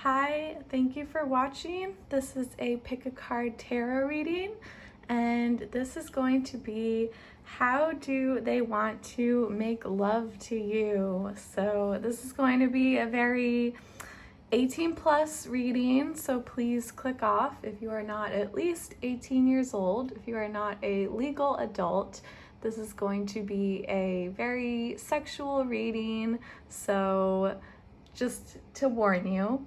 Hi, thank you for watching. This is a pick a card tarot reading, and this is going to be how do they want to make love to you. So this is going to be a very 18 plus reading, so please click off if you are not at least 18 years old. If you are not a legal adult, this is going to be a very sexual reading, so just to warn you.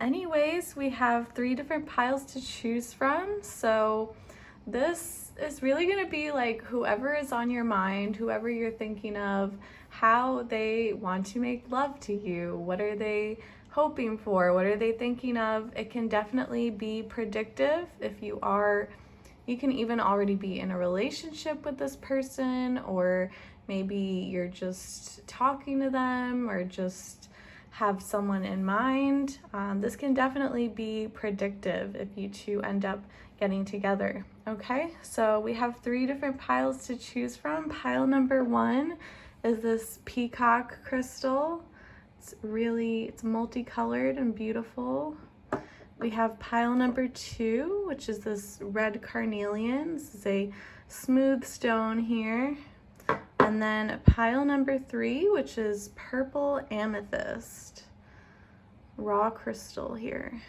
Anyways, we have 3 different piles to choose from, so this is really going to be like whoever is on your mind, whoever you're thinking of, how they want to make love to you. What are they hoping for? What are they thinking of? It can definitely be predictive if you can even already be in a relationship with this person, or maybe you're just talking to them or just have someone in mind. This can definitely be predictive if you two end up getting together. Okay, so we have 3 different piles to choose from. Pile number 1 is this Peacock crystal. It's multicolored and beautiful. We have pile number 2, which is this red carnelian. This is a smooth stone here. And then pile number 3, which is purple amethyst, raw crystal here.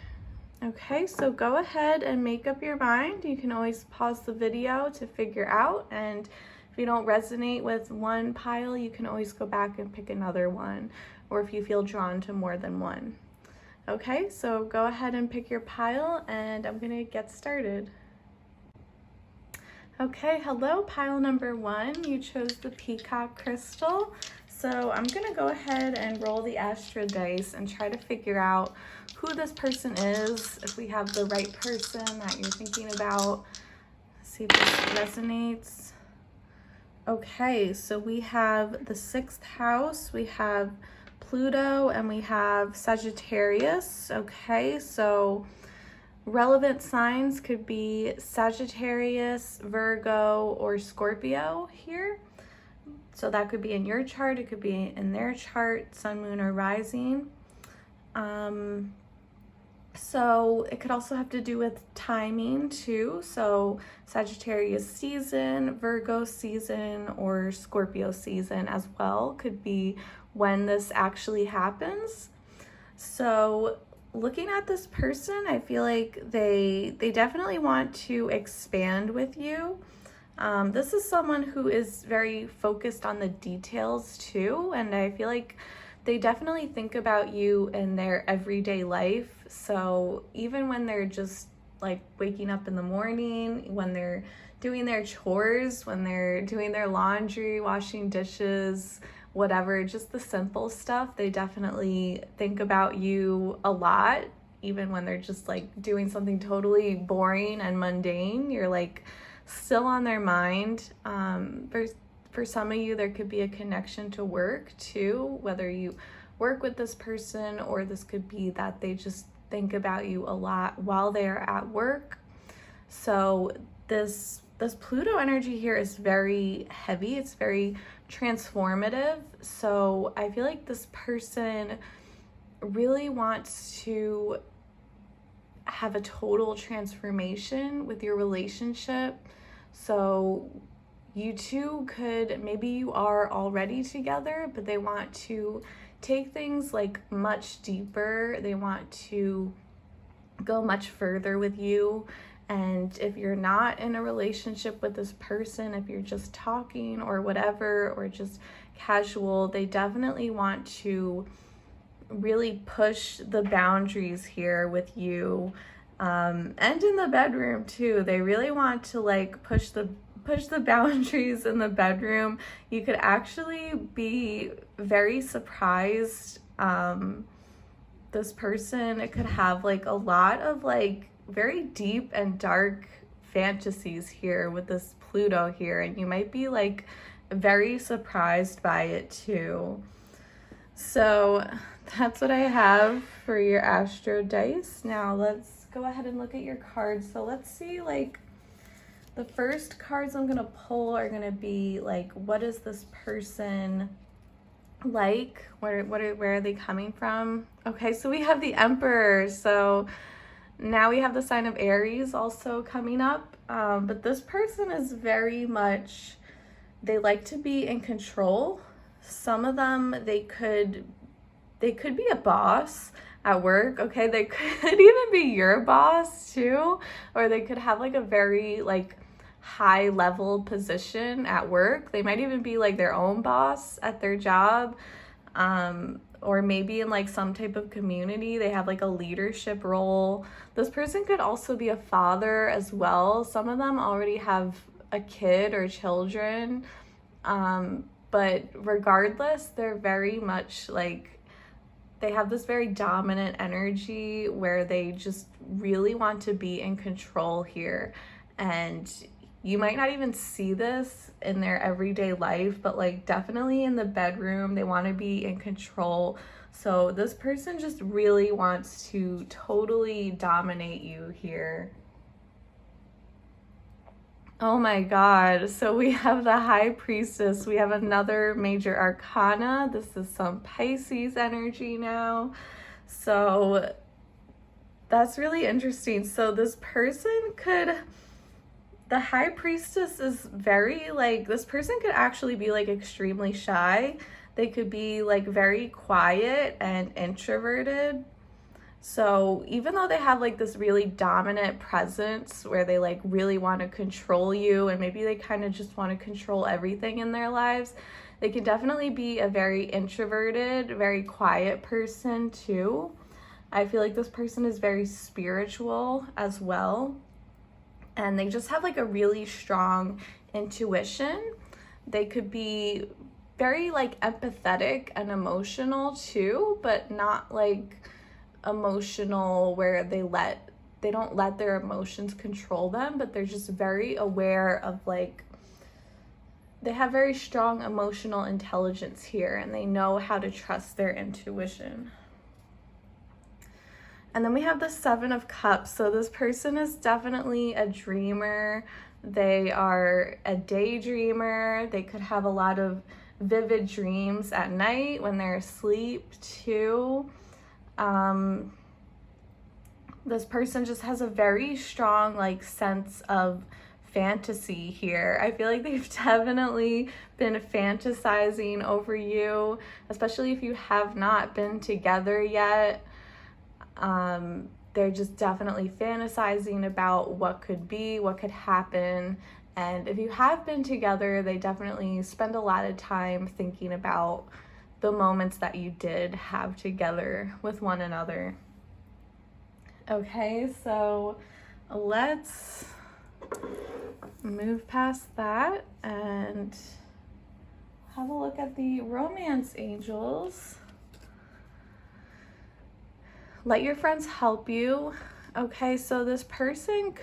Okay, so go ahead and make up your mind. You can always pause the video to figure out, and if you don't resonate with one pile, you can always go back and pick another one, or if you feel drawn to more than one. Okay, so go ahead and pick your pile, and I'm gonna get started. Okay, hello, pile number 1. You chose the Peacock crystal. So I'm gonna go ahead and roll the Astro dice and try to figure out who this person is, if we have the right person that you're thinking about. Let's see if this resonates. Okay, so we have the 6th house, we have Pluto, and we have Sagittarius. Okay, so relevant signs could be Sagittarius, Virgo, or Scorpio here. So that could be in your chart, it could be in their chart, sun, moon, or rising. So it could also have to do with timing too. So Sagittarius season, Virgo season, or Scorpio season as well could be when this actually happens. So looking at this person, I feel like they definitely want to expand with you. This is someone who is very focused on the details too, and I feel like they definitely think about you in their everyday life. So even when they're just like waking up in the morning, when they're doing their chores, when they're doing their laundry, washing dishes, whatever, just the simple stuff, they definitely think about you a lot. Even when they're just like doing something totally boring and mundane, you're like still on their mind. For some of you, there could be a connection to work too, whether you work with this person, or this could be that they just think about you a lot while they're at work. So this Pluto energy here is very heavy. It's very transformative. So I feel like this person really wants to have a total transformation with your relationship. So you two could, maybe you are already together, but they want to take things like much deeper. They want to go much further with you. And if you're not in a relationship with this person, if you're just talking or whatever, or just casual, they definitely want to really push the boundaries here with you, and in the bedroom too. They really want to like push the boundaries in the bedroom. You could actually be very surprised. This person, it could have like a lot of like very deep and dark fantasies here with this Pluto here, and you might be like very surprised by it too. So that's what I have for your Astro dice. Now let's go ahead and look at your cards. So let's see, like, the first cards I'm gonna pull are gonna be like, what is this person like? Where are they coming from? Okay, so we have the Emperor. So now we have the sign of Aries also coming up. But this person is very much, they like to be in control. Some of them, they could be a boss at work, okay? They could even be your boss too, or they could have like a very like high level position at work. They might even be like their own boss at their job. Or maybe in like some type of community, they have like a leadership role. This person could also be a father as well. Some of them already have a kid or children. But regardless, they're very much like, they have this very dominant energy where they just really want to be in control here. And you might not even see this in their everyday life, but like definitely in the bedroom, they want to be in control. So this person just really wants to totally dominate you here. Oh my God. So we have the High Priestess. We have another major arcana. This is some Pisces energy now. So that's really interesting. So this person could, the High Priestess is very like, this person could actually be like extremely shy. They could be like very quiet and introverted. So even though they have like this really dominant presence where they like really want to control you, and maybe they kind of just want to control everything in their lives, they can definitely be a very introverted, very quiet person too. I feel like this person is very spiritual as well. And they just have like a really strong intuition. They could be very like empathetic and emotional too, but not like emotional where they don't let their emotions control them, but they're just very aware of like, they have very strong emotional intelligence here, and they know how to trust their intuition. And then we have the Seven of Cups. So this person is definitely a dreamer. They are a daydreamer. They could have a lot of vivid dreams at night when they're asleep too. This person just has a very strong like sense of fantasy here. I feel like they've definitely been fantasizing over you, especially if you have not been together yet. They're just definitely fantasizing about what could be, what could happen. And if you have been together, they definitely spend a lot of time thinking about the moments that you did have together with one another. Okay, so let's move past that and have a look at the romance angels. Let your friends help you. Okay, so this person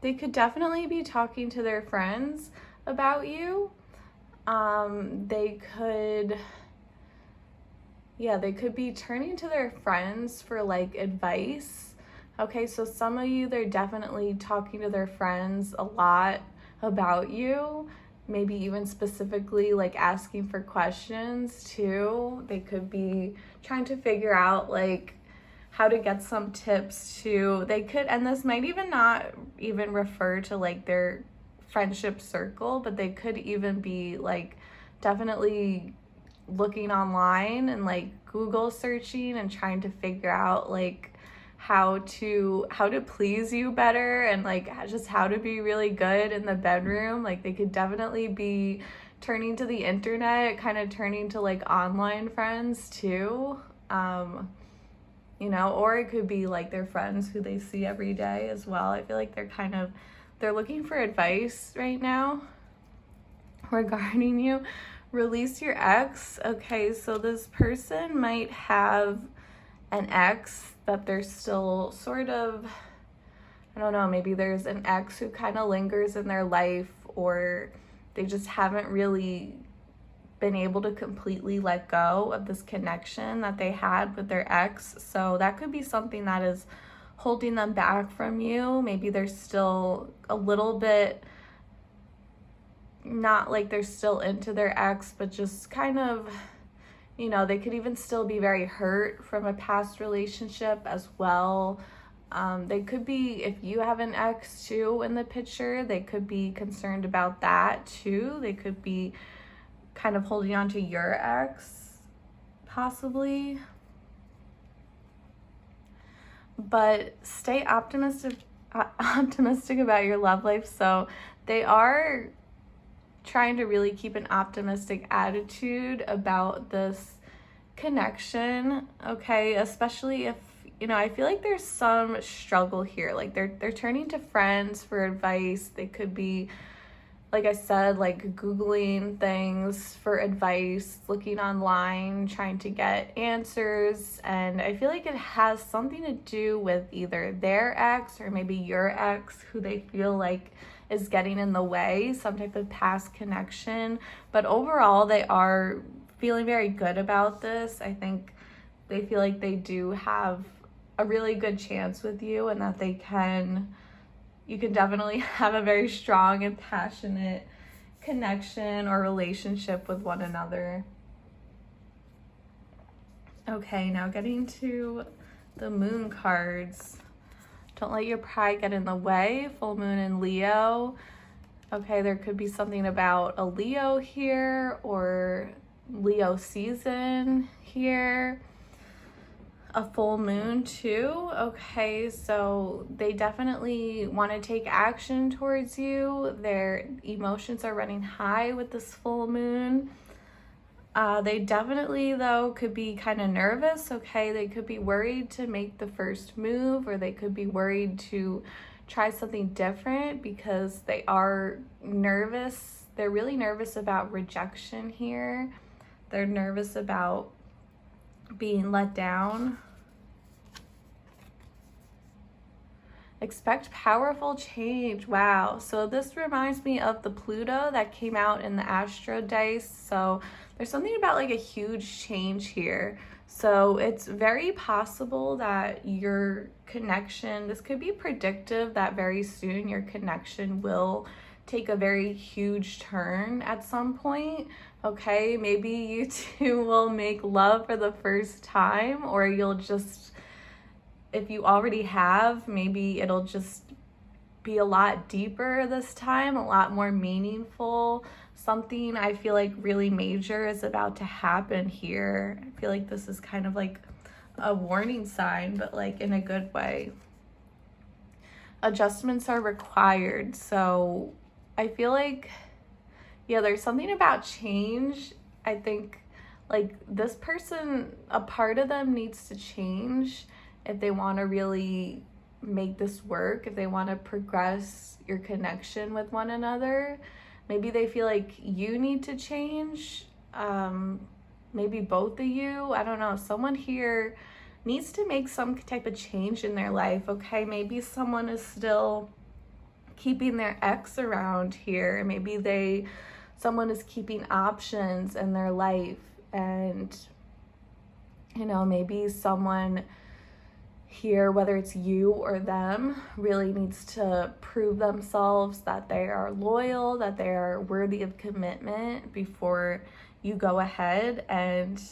they could definitely be talking to their friends about you. They could be turning to their friends for like advice. Okay, so some of you, they're definitely talking to their friends a lot about you, maybe even specifically like asking for questions too. They could be trying to figure out like how to get some tips too. They could, and this might even not even refer to like their friendship circle, but they could even be like definitely looking online and like Google searching and trying to figure out like how to please you better, and like just how to be really good in the bedroom. Like they could definitely be turning to the internet, kind of turning to like online friends too. Or it could be like their friends who they see every day as well. I feel like they're looking for advice right now regarding you. Release your ex. Okay, so this person might have an ex that they're still sort of, I don't know, maybe there's an ex who kind of lingers in their life, or they just haven't really been able to completely let go of this connection that they had with their ex. So that could be something that is holding them back from you. Maybe they're still a little bit not like they're still into their ex, but just kind of, you know, they could even still be very hurt from a past relationship as well. They could be, if you have an ex too in the picture, they could be concerned about that too. They could be kind of holding on to your ex, possibly. But stay optimistic about your love life. So they are trying to really keep an optimistic attitude about this connection, okay? Especially if, you know, I feel like there's some struggle here. Like they're turning to friends for advice. They could be, like I said, like Googling things for advice, looking online, trying to get answers. And I feel like it has something to do with either their ex or maybe your ex, who they feel like is getting in the way, some type of past connection. But overall, they are feeling very good about this. I think they feel like they do have a really good chance with you, and that you can definitely have a very strong and passionate connection or relationship with one another. Okay, now getting to the moon cards. Don't let your pride get in the way. Full moon in Leo. Okay, there could be something about a Leo here, or Leo season here. A full moon too. Okay, so they definitely want to take action towards you. Their emotions are running high with this full moon. They definitely, though, could be kind of nervous, okay? They could be worried to make the first move, or they could be worried to try something different because they are nervous. They're really nervous about rejection here. They're nervous about being let down. Expect powerful change. Wow. So this reminds me of the Pluto that came out in the Astro Dice. So there's something about like a huge change here. So it's very possible that your connection, this could be predictive that very soon your connection will take a very huge turn at some point. Okay, maybe you two will make love for the first time, or you'll just, if you already have, maybe it'll just be a lot deeper this time, a lot more meaningful. Something I feel like really major is about to happen here. I feel like this is kind of like a warning sign, but like in a good way. Adjustments are required. So I feel like, yeah, there's something about change. I think like this person, a part of them needs to change if they want to really make this work, if they want to progress your connection with one another. Maybe they feel like you need to change. Maybe both of you. I don't know. Someone here needs to make some type of change in their life, okay? Maybe someone is still keeping their ex around here. Maybe someone is keeping options in their life, and, you know, maybe someone here, whether it's you or them, really needs to prove themselves that they are loyal, that they are worthy of commitment before you go ahead and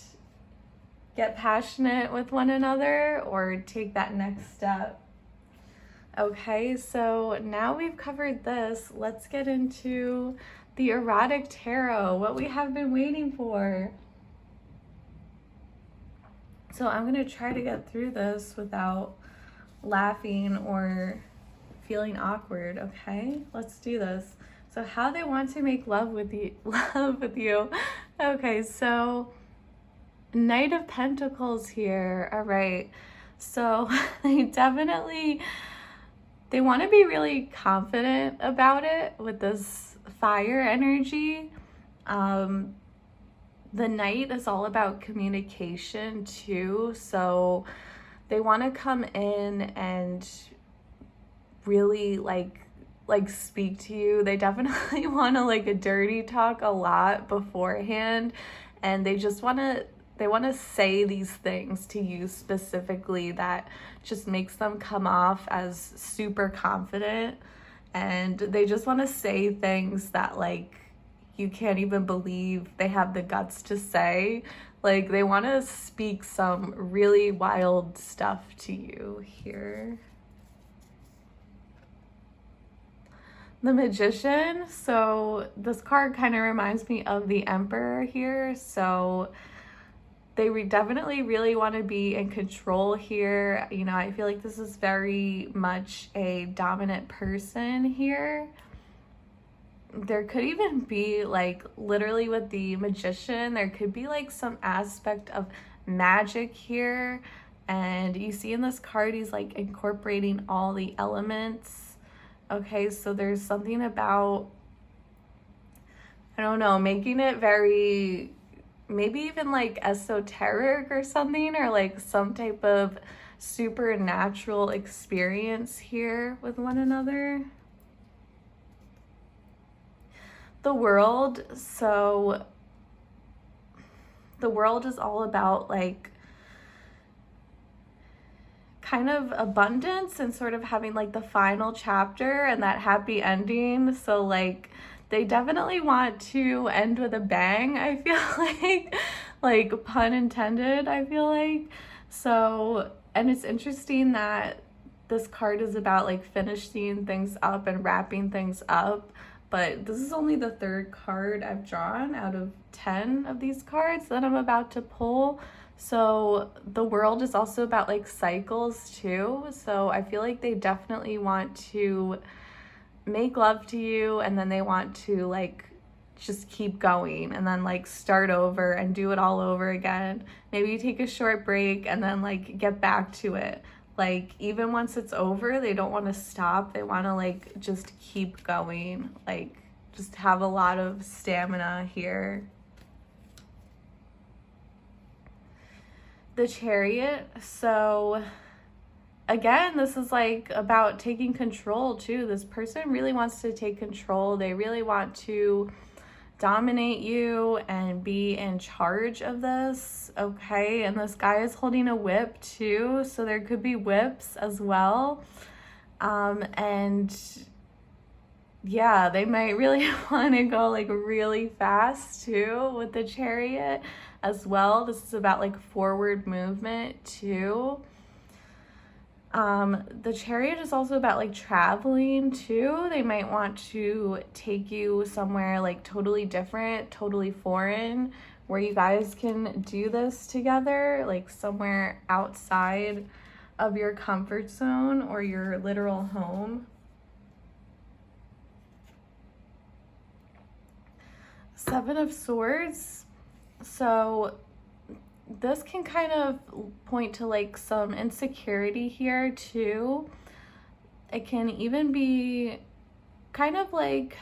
get passionate with one another or take that next step. Okay, so now we've covered this, let's get into the erotic tarot, what we have been waiting for. So I'm going to try to get through this without laughing or feeling awkward, okay? Let's do this. So how they want to make love with you. Okay, so Knight of Pentacles here. All right. So they want to be really confident about it with this fire energy. The Knight is all about communication too, so they want to come in and really like speak to you. They definitely want to like a dirty talk a lot beforehand, and they want to say these things to you specifically that just makes them come off as super confident, and they just want to say things that like you can't even believe they have the guts to say. Like, they want to speak some really wild stuff to you here. The Magician. So this card kind of reminds me of the Emperor here. So they definitely really want to be in control here. You know, I feel like this is very much a dominant person here. There could even be, like, literally with the Magician, there could be like some aspect of magic here. And you see in this card, he's like incorporating all the elements. Okay, so there's something about, I don't know, making it very, maybe even like esoteric or something, or like some type of supernatural experience here with one another. The World. So the World is all about like kind of abundance and sort of having like the final chapter and that happy ending. So like they definitely want to end with a bang, I feel like pun intended, I feel like. So, and it's interesting that this card is about like finishing things up and wrapping things up. But this is only the third card I've drawn out of 10 of these cards that I'm about to pull. So the World is also about like cycles too. So I feel like they definitely want to make love to you, and then they want to like just keep going and then like start over and do it all over again. Maybe you take a short break and then like get back to it. Like, even once it's over, they don't want to stop. They want to like just keep going, like just have a lot of stamina here. The Chariot. So again, this is like about taking control too. This person really wants to take control. They really want to dominate you and be in charge of this. Okay, and this guy is holding a whip too, so there could be whips as well. And yeah, they might really want to go like really fast too with the Chariot as well. This is about like forward movement too. The Chariot is also about like traveling too. They might want to take you somewhere like totally different, totally foreign, where you guys can do this together, like somewhere outside of your comfort zone or your literal home. Seven of Swords. So this can kind of point to like some insecurity here too. It can even be kind of like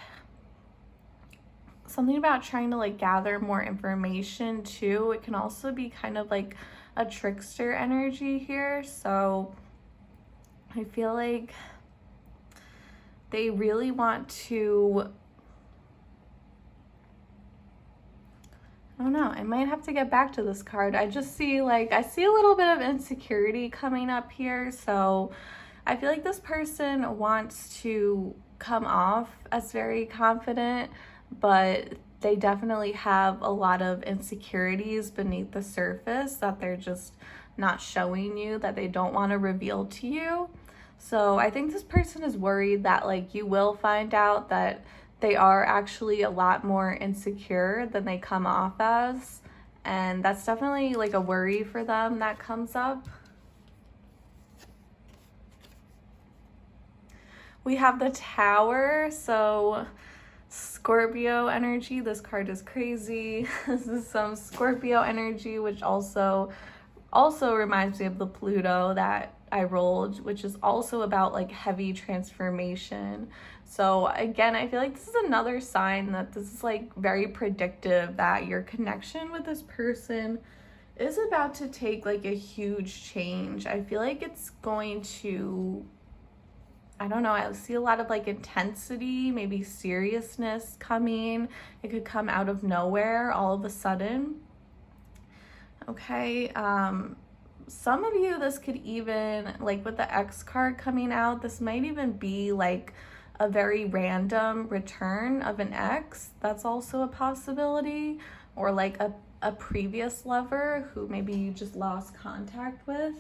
something about trying to like gather more information too. It can also be kind of like a trickster energy here. So I feel like they really want to, I don't know, I might have to get back to this card. I just see like, I see a little bit of insecurity coming up here. So I feel like this person wants to come off as very confident, but they definitely have a lot of insecurities beneath the surface that they're just not showing you, that they don't want to reveal to you. So I think this person is worried that like you will find out that they are actually a lot more insecure than they come off as. And that's definitely like a worry for them that comes up. We have the Tower. So Scorpio energy. This card is crazy. This is some Scorpio energy, which also reminds me of the Pluto that I rolled, which is also about like heavy transformation. So again, I feel like this is another sign that this is like very predictive, that your connection with this person is about to take like a huge change. I feel like it's going to, I don't know, I see a lot of like intensity, maybe seriousness coming. It could come out of nowhere all of a sudden. Okay, some of you, this could even, like with the X card coming out, this might even be like a very random return of an ex. That's also a possibility. Or like a previous lover who maybe you just lost contact with.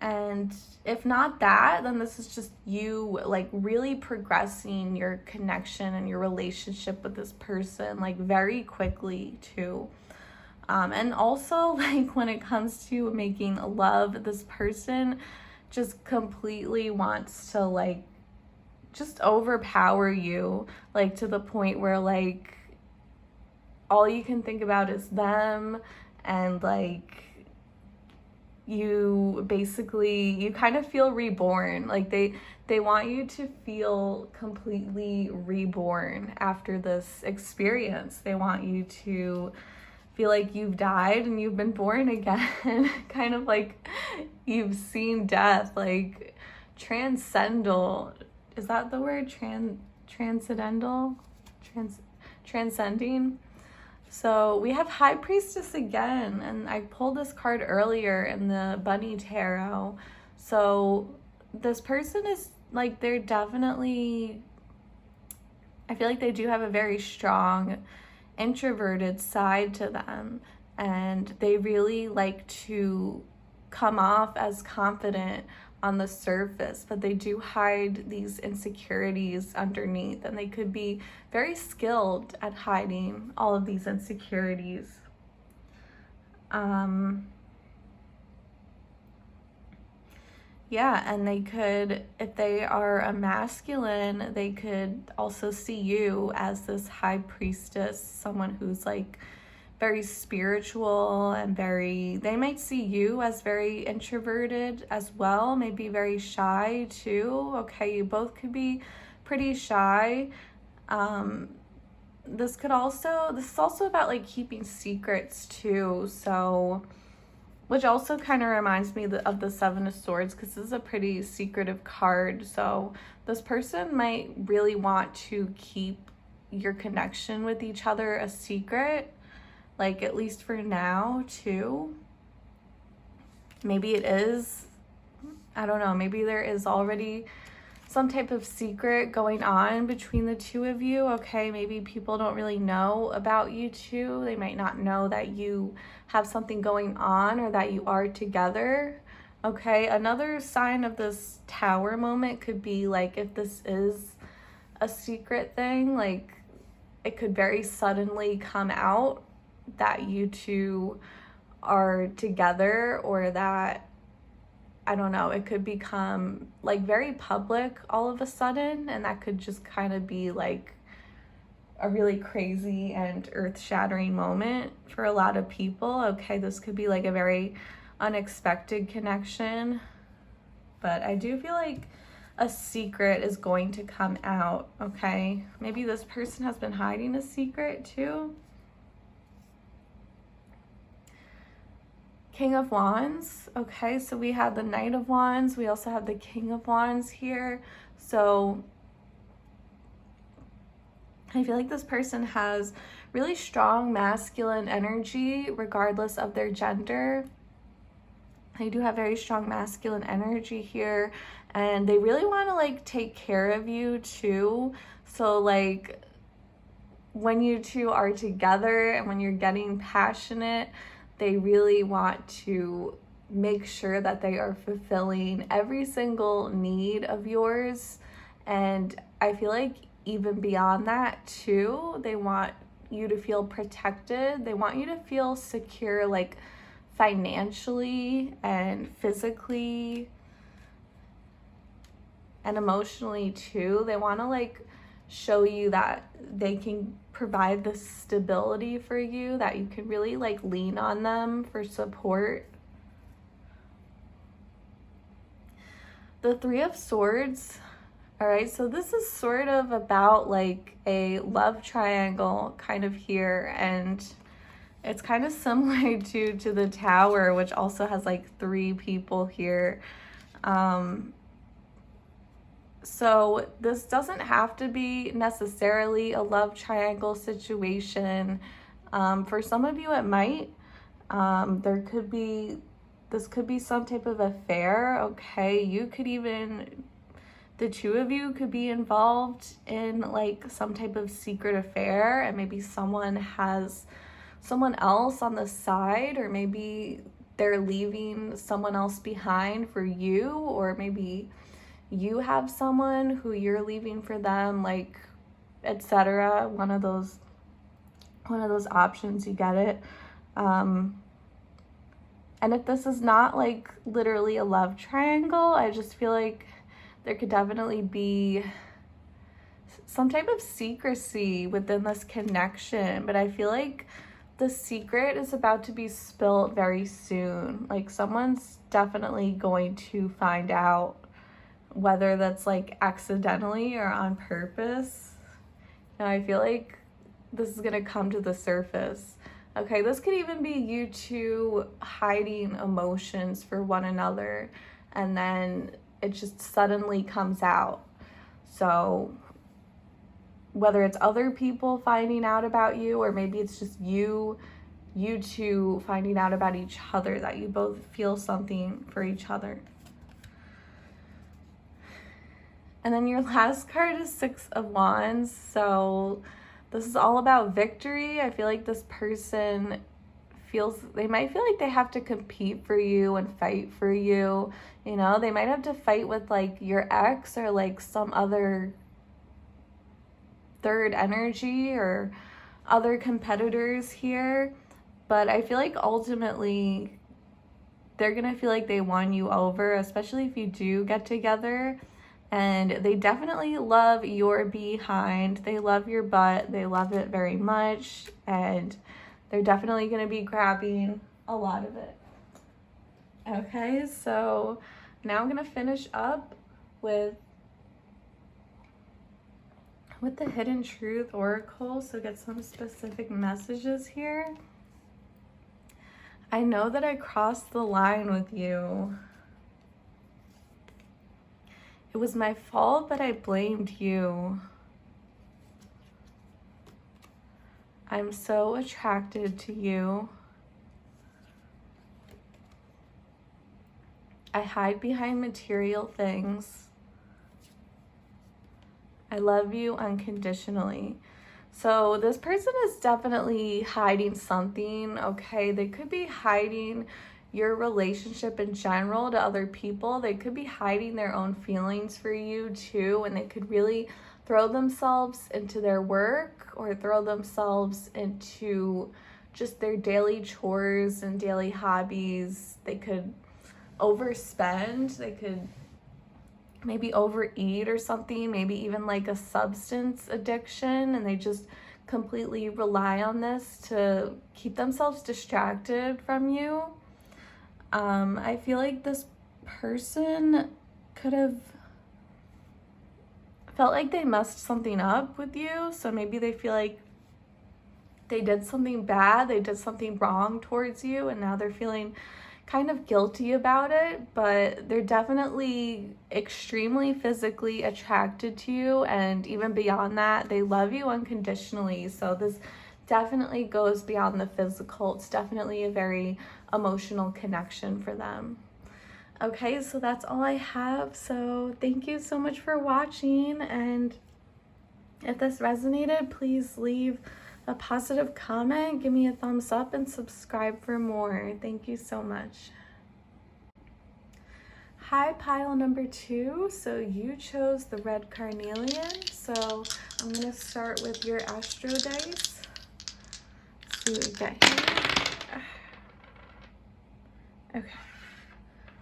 And if not that, then this is just you like really progressing your connection and your relationship with this person like very quickly too. And also like when it comes to making love, this person just completely wants to like just overpower you, like to the point where like all you can think about is them, and like you kind of feel reborn. Like they want you to feel completely reborn after this experience. They want you to feel like you've died and you've been born again. Kind of like you've seen death, like transcendental. Is that the word? Transcendental? Transcending? So we have High Priestess again, and I pulled this card earlier in the Bunny Tarot. So this person is like, they're definitely, I feel like they do have a very strong introverted side to them, and they really like to come off as confident on the surface, but they do hide these insecurities underneath, and they could be very skilled at hiding all of these insecurities. Yeah, and they could, if they are a masculine, they could also see you as this high priestess, someone who's like very spiritual and they might see you as very introverted as well, maybe very shy too. Okay, you both could be pretty shy. This is also about like keeping secrets too. So, which also kind of reminds me of the Seven of Swords, because this is a pretty secretive card. So this person might really want to keep your connection with each other a secret, like at least for now too. Maybe it is, I don't know, maybe there is already some type of secret going on between the two of you. Okay, maybe people don't really know about you two. They might not know that you have something going on or that you are together. Okay, another sign of this Tower moment could be like, if this is a secret thing, like it could very suddenly come out that you two are together, or that, I don't know, it could become like very public all of a sudden, and that could just kind of be like a really crazy and earth-shattering moment for a lot of people. Okay, this could be like a very unexpected connection, but I do feel like a secret is going to come out. Okay, maybe this person has been hiding a secret too. King of Wands. Okay, so we have the Knight of Wands. We also have the King of Wands here. So I feel like this person has really strong masculine energy regardless of their gender. They do have very strong masculine energy here, and they really want to like take care of you too. So like when you two are together and when you're getting passionate, they really want to make sure that they are fulfilling every single need of yours. And I feel like even beyond that too, they want you to feel protected. They want you to feel secure, like financially and physically and emotionally too. They want to like show you that they can provide the stability for you, that you can really like lean on them for support. The Three of Swords. All right, so this is sort of about like a love triangle kind of here, and it's kind of similar to the Tower, which also has like three people here. So this doesn't have to be necessarily a love triangle situation. For some of you, it might. This could be some type of affair. Okay, you could even the two of you could be involved in like some type of secret affair, and maybe someone has someone else on the side, or maybe they're leaving someone else behind for you, or maybe you have someone who you're leaving for them, like, etc. One of those options, you get it. And if this is not like literally a love triangle, I just feel like there could definitely be some type of secrecy within this connection, but I feel like the secret is about to be spilled very soon. Like, someone's definitely going to find out, whether that's like accidentally or on purpose. Now, I feel like this is gonna come to the surface. Okay, this could even be you two hiding emotions for one another, and then it just suddenly comes out. So whether it's other people finding out about you, or maybe it's just you two finding out about each other, that you both feel something for each other. And then your last card is Six of Wands. So this is all about victory. I feel like this person they might feel like they have to compete for you and fight for you. You know, they might have to fight with like your ex, or like some other third energy, or other competitors here. But I feel like ultimately they're gonna feel like they won you over, especially if you do get together. And they definitely love your behind. They love your butt. They love it very much. And they're definitely going to be grabbing a lot of it. Okay, so now I'm going to finish up with the Hidden Truth Oracle. So get some specific messages here. I know that I crossed the line with you. It was my fault, but I blamed you. I'm so attracted to you. I hide behind material things. I love you unconditionally. So this person is definitely hiding something, okay? They could be hiding your relationship in general to other people. They could be hiding their own feelings for you too, and they could really throw themselves into their work, or throw themselves into just their daily chores and daily hobbies. They could overspend. They could maybe overeat or something, maybe even like a substance addiction, and they just completely rely on this to keep themselves distracted from you. I feel like this person could have felt like they messed something up with you. So maybe they feel like they did something bad, they did something wrong towards you, and now they're feeling kind of guilty about it. But they're definitely extremely physically attracted to you, and even beyond that, they love you unconditionally. So this definitely goes beyond the physical. It's definitely a very emotional connection for them. Okay, so that's all I have. So thank you so much for watching, and if this resonated, please leave a positive comment, give me a thumbs up, and subscribe for more. Thank you so much. Hi, pile number 2. So you chose the red carnelian. So I'm gonna start with your astro dice. See what we get here. Okay.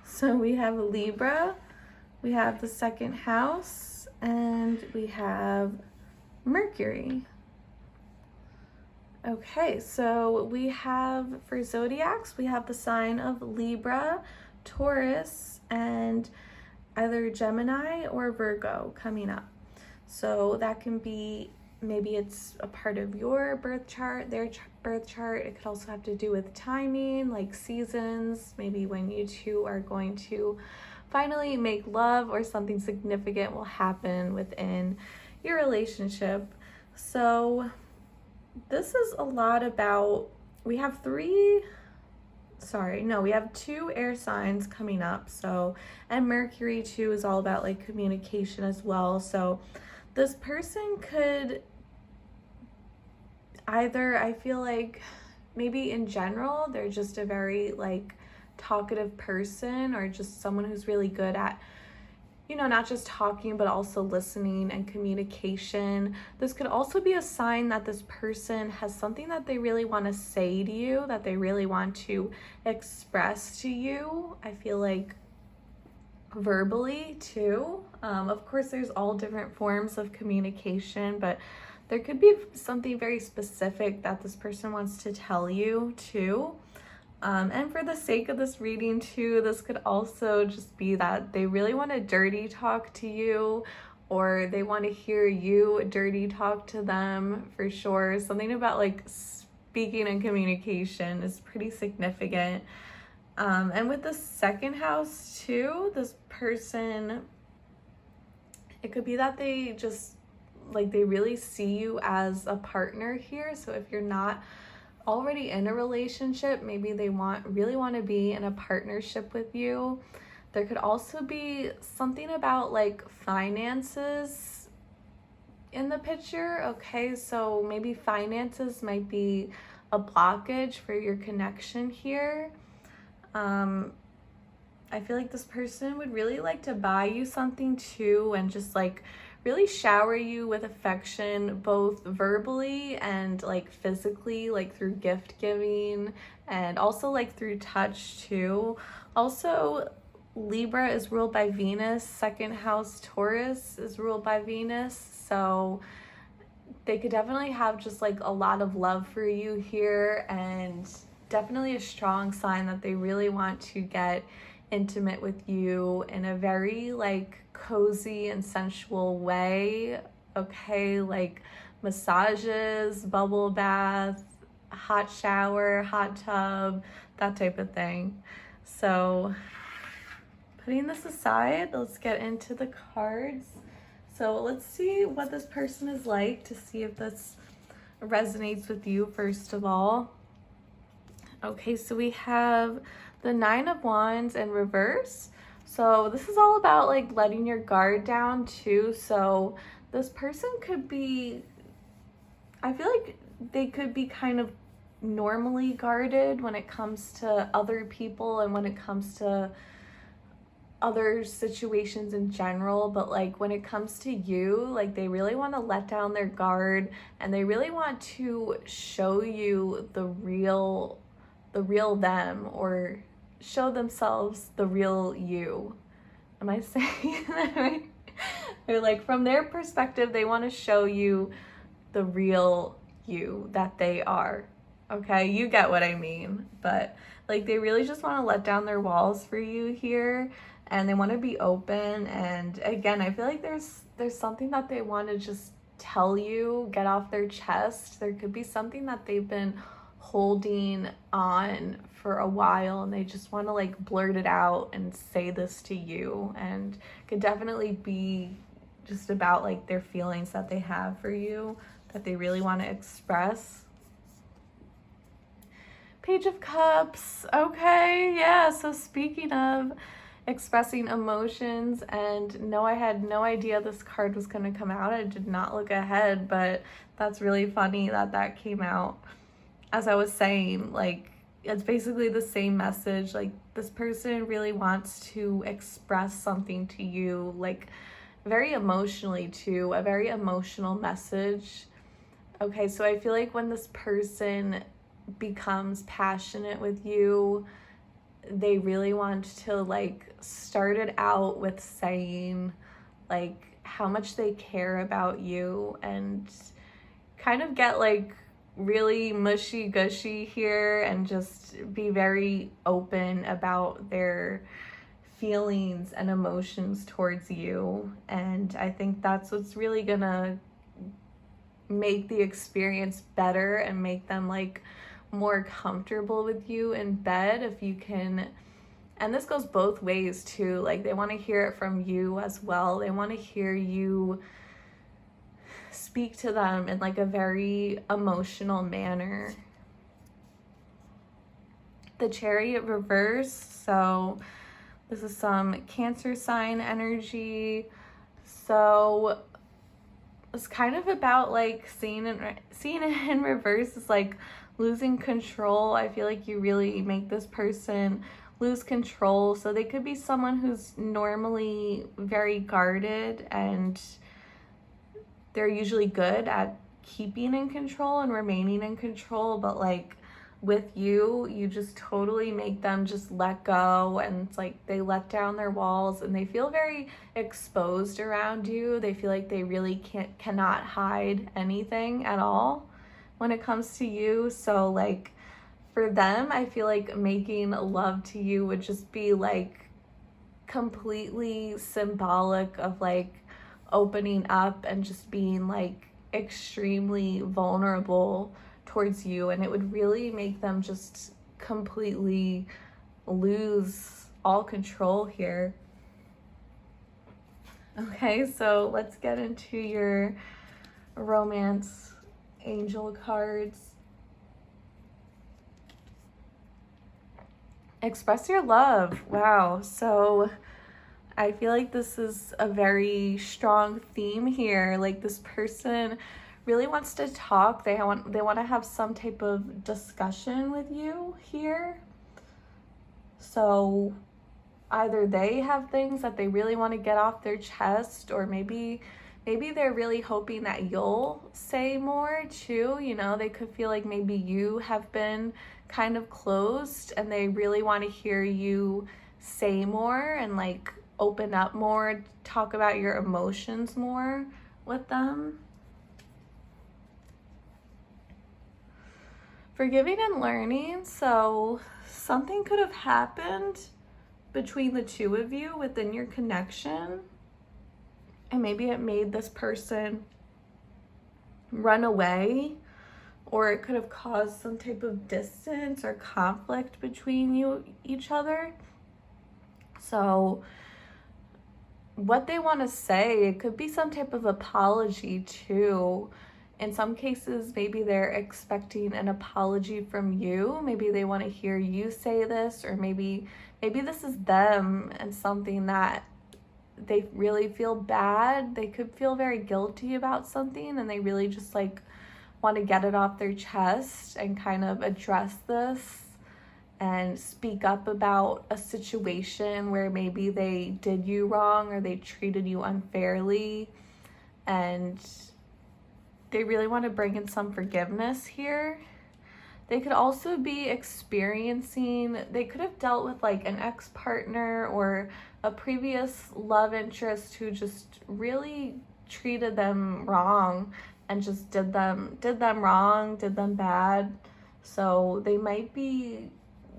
So we have Libra, we have the second house, and we have Mercury. Okay, so we have, for zodiacs, we have the sign of Libra, Taurus, and either Gemini or Virgo coming up. So that can be, maybe it's a part of your birth chart, their birth chart. It could also have to do with timing, like seasons, maybe when you two are going to finally make love, or something significant will happen within your relationship. So this is a lot about, we have 3 sorry, no, we have 2 air signs coming up. So, and Mercury too is all about like communication as well. So this person could either, I feel like maybe in general, they're just a very like talkative person, or just someone who's really good at, you know, not just talking, but also listening and communication. This could also be a sign that this person has something that they really want to say to you, that they really want to express to you. I feel like verbally too. Of course, there's all different forms of communication, but there could be something very specific that this person wants to tell you too. And for the sake of this reading too, this could also just be that they really want to dirty talk to you, or they want to hear you dirty talk to them for sure. Something about like speaking and communication is pretty significant. And with the second house too, this person, it could be that they just like, they really see you as a partner here. So if you're not already in a relationship, maybe they really want to be in a partnership with you. There could also be something about like finances in the picture. Okay, so maybe finances might be a blockage for your connection here. I feel like this person would really like to buy you something too, and just like really shower you with affection, both verbally and like physically, like through gift giving, and also like through touch too. Also, Libra is ruled by Venus. Second house Taurus is ruled by Venus. So they could definitely have just like a lot of love for you here, and definitely a strong sign that they really want to get intimate with you in a very like cozy and sensual way. Okay, like massages, bubble bath, hot shower, hot tub, that type of thing. So putting this aside, let's get into the cards. So let's see what this person is like, to see if this resonates with you first of all. Okay, so we have the 9 of Wands in reverse. So this is all about like letting your guard down too. So this person could be, I feel like they could be kind of normally guarded when it comes to other people and when it comes to other situations in general, but like when it comes to you, like they really want to let down their guard, and they really want to show you the real them, or show themselves the real you. Am I saying that right? They're like, from their perspective, they want to show you the real you that they are. Okay, you get what I mean. But like, they really just want to let down their walls for you here, and they want to be open. And again, I feel like there's something that they want to just tell you, get off their chest. There could be something that they've been holding on for a while, and they just want to like blurt it out and say this to you, and could definitely be just about like their feelings that they have for you, that they really want to express. Page of Cups. Okay, yeah, so speaking of expressing emotions, and no, I had no idea this card was going to come out. I did not look ahead, but that's really funny that that came out. As I was saying, like, it's basically the same message. Like, this person really wants to express something to you, like very emotionally too, a very emotional message. Okay, so I feel like when this person becomes passionate with you, they really want to like start it out with saying like how much they care about you, and kind of get like really mushy gushy here, and just be very open about their feelings and emotions towards you. And I think that's what's really gonna make the experience better and make them like more comfortable with you in bed, if you can. And this goes both ways too, like they want to hear it from you as well. They want to hear you speak to them in like a very emotional manner. the Chariot reverse. So this is some Cancer sign energy. So it's kind of about like seeing it in reverse is like losing control. I feel like you really make this person lose control. So they could be someone who's normally very guarded, and they're usually good at keeping in control and remaining in control, but like with you, you just totally make them just let go, and it's like they let down their walls and they feel very exposed around you. They feel like they really cannot hide anything at all when it comes to you. So like for them, I feel like making love to you would just be like completely symbolic of like opening up and just being like extremely vulnerable towards you, and it would really make them just completely lose all control here. Okay, so let's get into your romance angel cards. Express your love. Wow. So I feel like this is a very strong theme here. Like this person really wants to talk. They want to have some type of discussion with you here. So either they have things that they really want to get off their chest, or maybe they're really hoping that you'll say more too. You know, they could feel like maybe you have been kind of closed and they really want to hear you say more and like open up more, talk about your emotions more with them. Forgiving and learning. So something could have happened between the two of you within your connection, and maybe it made this person run away, or it could have caused some type of distance or conflict between each other. So what they want to say, it could be some type of apology too. In some cases, maybe they're expecting an apology from you. Maybe they want to hear you say this, or maybe this is them and something that they really feel bad. They could feel very guilty about something, and they really just like want to get it off their chest and kind of address this and speak up about a situation where maybe they did you wrong or they treated you unfairly, and they really want to bring in some forgiveness here. They could also be experiencing, they could have dealt with like an ex-partner or a previous love interest who just really treated them wrong and just did them wrong, did them bad. So they might be,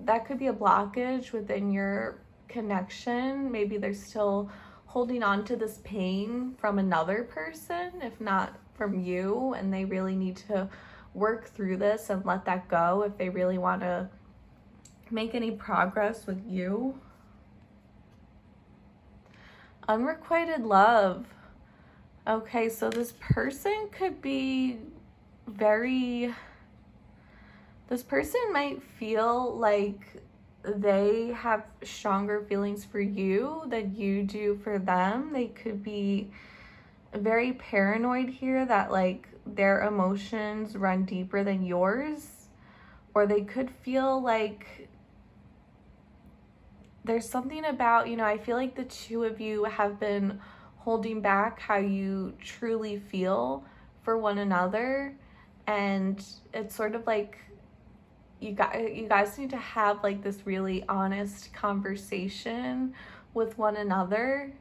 that could be a blockage within your connection. Maybe they're still holding on to this pain from another person, if not from you, and they really need to work through this and let that go if they really want to make any progress with you. Unrequited love. Okay, so this person could be this person might feel like they have stronger feelings for you than you do for them. They could be very paranoid here that like their emotions run deeper than yours, or they could feel like there's something about, you know, I feel like the two of you have been holding back how you truly feel for one another, and it's sort of like you guys need to have like this really honest conversation with one another,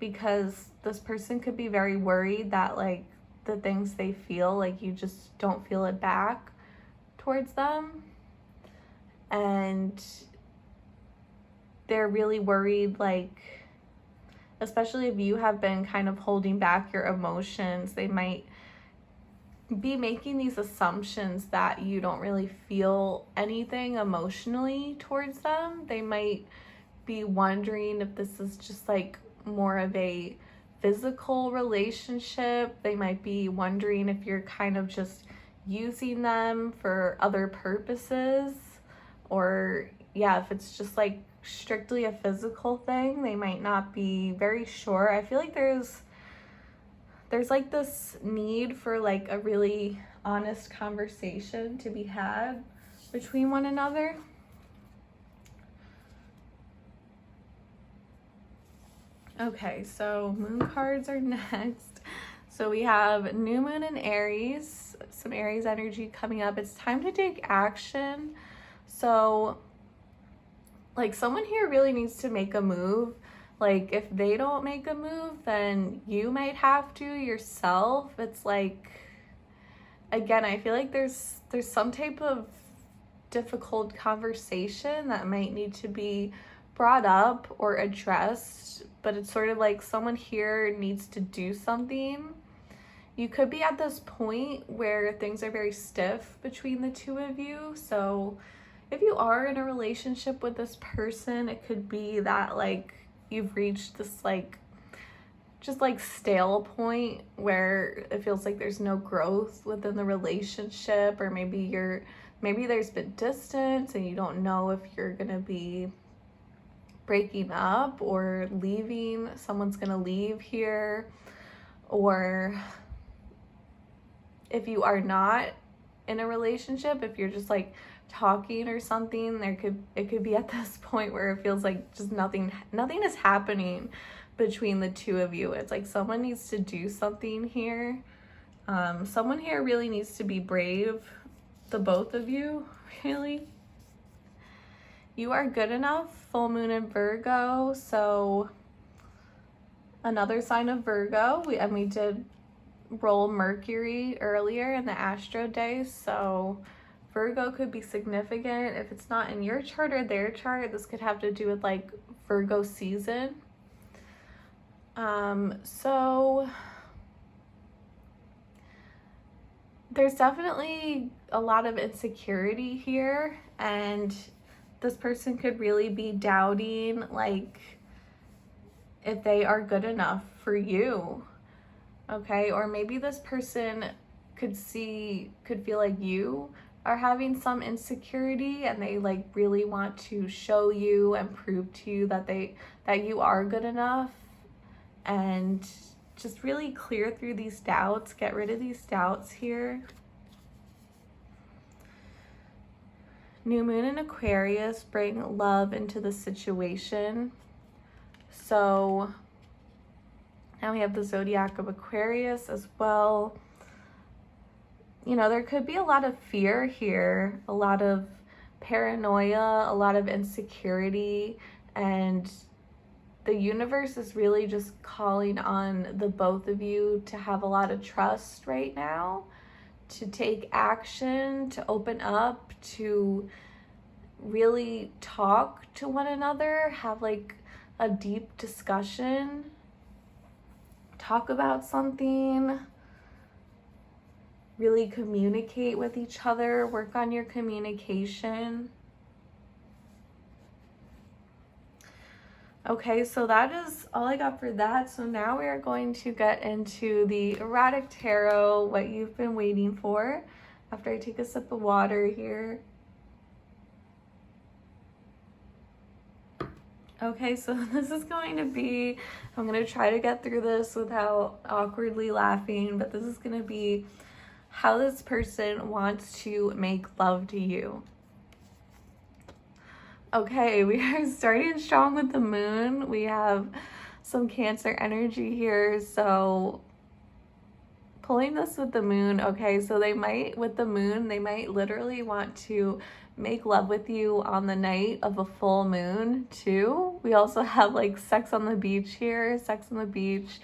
because this person could be very worried that like the things they feel, like you just don't feel it back towards them, and they're really worried, like especially if you have been kind of holding back your emotions, they might be making these assumptions that you don't really feel anything emotionally towards them. They might be wondering if this is just like more of a physical relationship. They might be wondering if you're kind of just using them for other purposes, or yeah, if it's just like strictly a physical thing, they might not be very sure. I feel like there's like this need for like a really honest conversation to be had between one another. Okay, so moon cards are next. So we have new moon in Aries, some Aries energy coming up. It's time to take action. So like someone here really needs to make a move. Like if they don't make a move, then you might have to yourself. It's like, again, I feel like there's some type of difficult conversation that might need to be brought up or addressed, but it's sort of like someone here needs to do something. You could be at this point where things are very stiff between the two of you. So if you are in a relationship with this person, it could be that like you've reached this like just like stale point where it feels like there's no growth within the relationship, or maybe there's been distance and you don't know if you're gonna be breaking up or leaving. Someone's gonna leave here, or if you are not in a relationship, if you're just like talking or something, it could be at this point where it feels like just nothing is happening between the two of you. It's like someone needs to do something here. Someone here really needs to be brave, the both of you, really. You are good enough, full moon in Virgo, so another sign of Virgo. We did roll Mercury earlier in the astro days, so Virgo could be significant. If it's not in your chart or their chart, this could have to do with like Virgo season. So there's definitely a lot of insecurity here, and this person could really be doubting like if they are good enough for you. Okay, or maybe this person could feel like you are having some insecurity, and they like really want to show you and prove to you that you are good enough, and just really clear through these doubts, get rid of these doubts here. New moon in Aquarius, bring love into the situation. So now we have the zodiac of Aquarius as well. You know, there could be a lot of fear here, a lot of paranoia, a lot of insecurity, and the universe is really just calling on the both of you to have a lot of trust right now, to take action, to open up, to really talk to one another, have like a deep discussion, talk about something, really communicate with each other, work on your communication. Okay, so that is all I got for that. So now we are going to get into the erotic tarot, what you've been waiting for, after I take a sip of water here. Okay, so this is going to be, I'm going to try to get through this without awkwardly laughing, but this is going to be how this person wants to make love to you. Okay, we are starting strong with the moon. We have some Cancer energy here, so pulling this with the moon. Okay, so they might literally want to make love with you on the night of a full moon too. We also have like sex on the beach here, sex on the beach.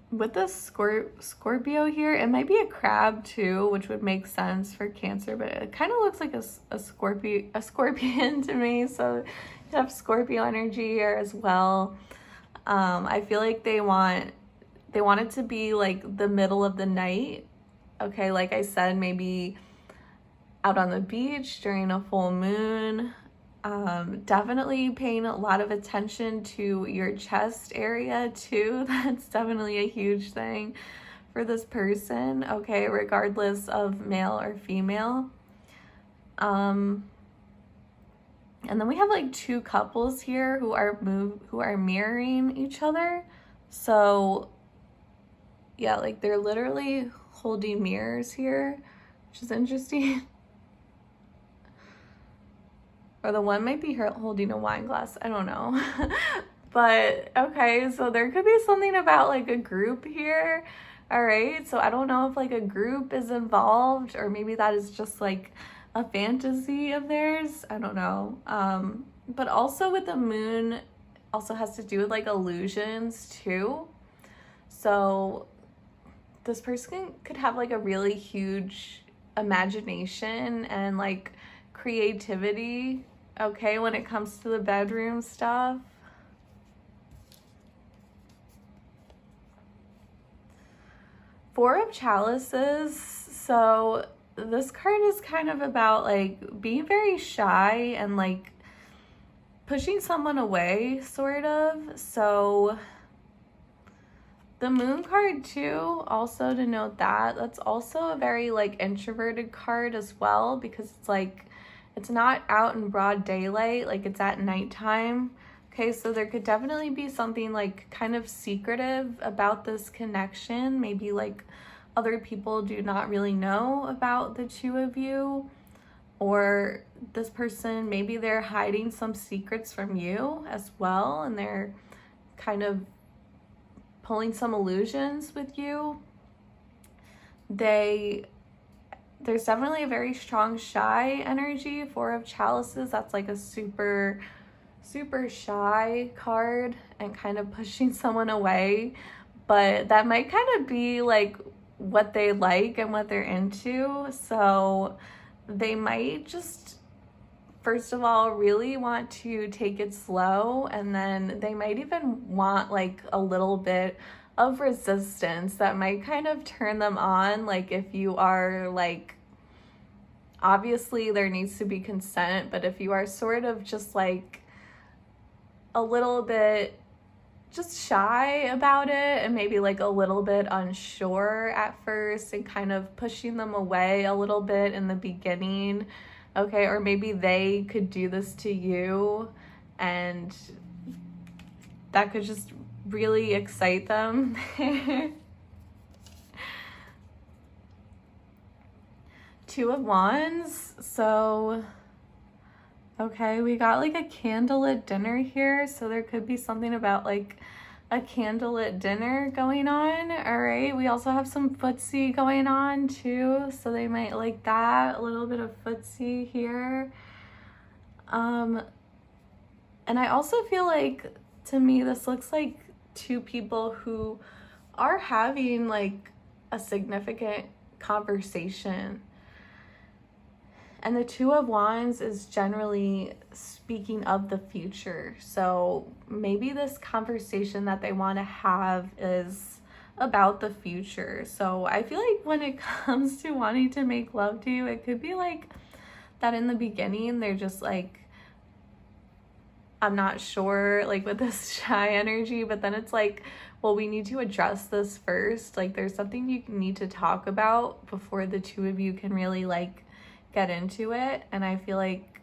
With the Scorpio here, it might be a crab too, which would make sense for Cancer, but it kind of looks like a scorpion to me. So you have Scorpio energy here as well. I feel like they want it to be like the middle of the night. Okay, like I said, maybe out on the beach during a full moon. Definitely paying a lot of attention to your chest area too. That's definitely a huge thing for this person, okay, regardless of male or female. And then we have like two couples here who are mirroring each other. So yeah, like they're literally holding mirrors here, which is interesting. Or the one might be holding a wine glass. I don't know. But okay, so there could be something about like a group here. All right, so I don't know if like a group is involved, or maybe that is just like a fantasy of theirs. I don't know. But also with the moon also has to do with like illusions too. So this person could have like a really huge imagination and like creativity, okay, when it comes to the bedroom stuff. Four of Chalices. So this card is kind of about like being very shy and like pushing someone away, sort of. So the Moon card too, also to note that's also a very like introverted card as well, because it's like it's not out in broad daylight, like it's at nighttime. Okay, so there could definitely be something like kind of secretive about this connection. Maybe like other people do not really know about the two of you, or this person, maybe they're hiding some secrets from you as well, and they're kind of pulling some illusions with you. There's definitely a very strong shy energy. Four of Chalices, that's like a super shy card and kind of pushing someone away, but that might kind of be like what they like and what they're into. So they might just, first of all, really want to take it slow, and then they might even want like a little bit of resistance that might kind of turn them on. Like if you are like, obviously there needs to be consent, but if you are sort of just like a little bit just shy about it and maybe like a little bit unsure at first and kind of pushing them away a little bit in the beginning, okay, or maybe they could do this to you and that could just really excite them. Two of Wands. So okay, we got like a candlelit dinner here, so there could be something about like a candlelit dinner going on. All right, we also have some footsie going on too, so they might like that, a little bit of footsie here. And I also feel like, to me, this looks like two people who are having like a significant conversation. And the Two of Wands is generally speaking of the future. So maybe this conversation that they want to have is about the future. So I feel like when it comes to wanting to make love to you, it could be like that in the beginning, they're just like, I'm not sure, like with this shy energy, but then it's like, well, we need to address this first. Like there's something you need to talk about before the two of you can really like get into it. And I feel like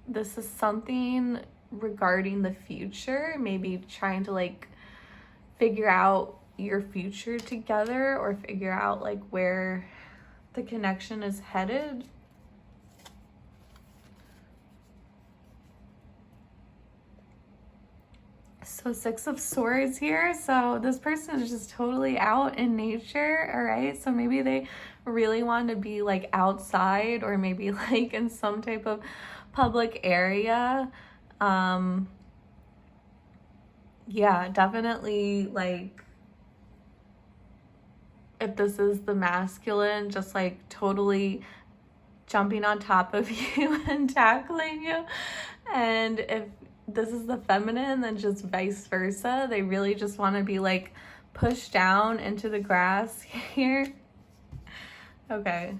this is something regarding the future, maybe trying to like figure out your future together or figure out like where the connection is headed. So Six of Swords here. So this person is just totally out in nature, all right? So maybe they really want to be like outside or maybe like in some type of public area. Yeah, definitely like if this is the masculine, just like totally jumping on top of you and tackling you. And if this is the feminine, then just vice versa. They really just want to be like pushed down into the grass here. Okay.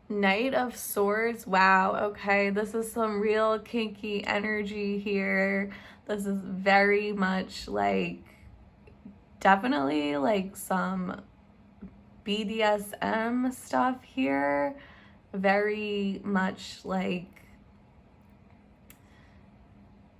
Knight of Swords. Wow. Okay. This is some real kinky energy here. This is very much like definitely like some BDSM stuff here. Very much like,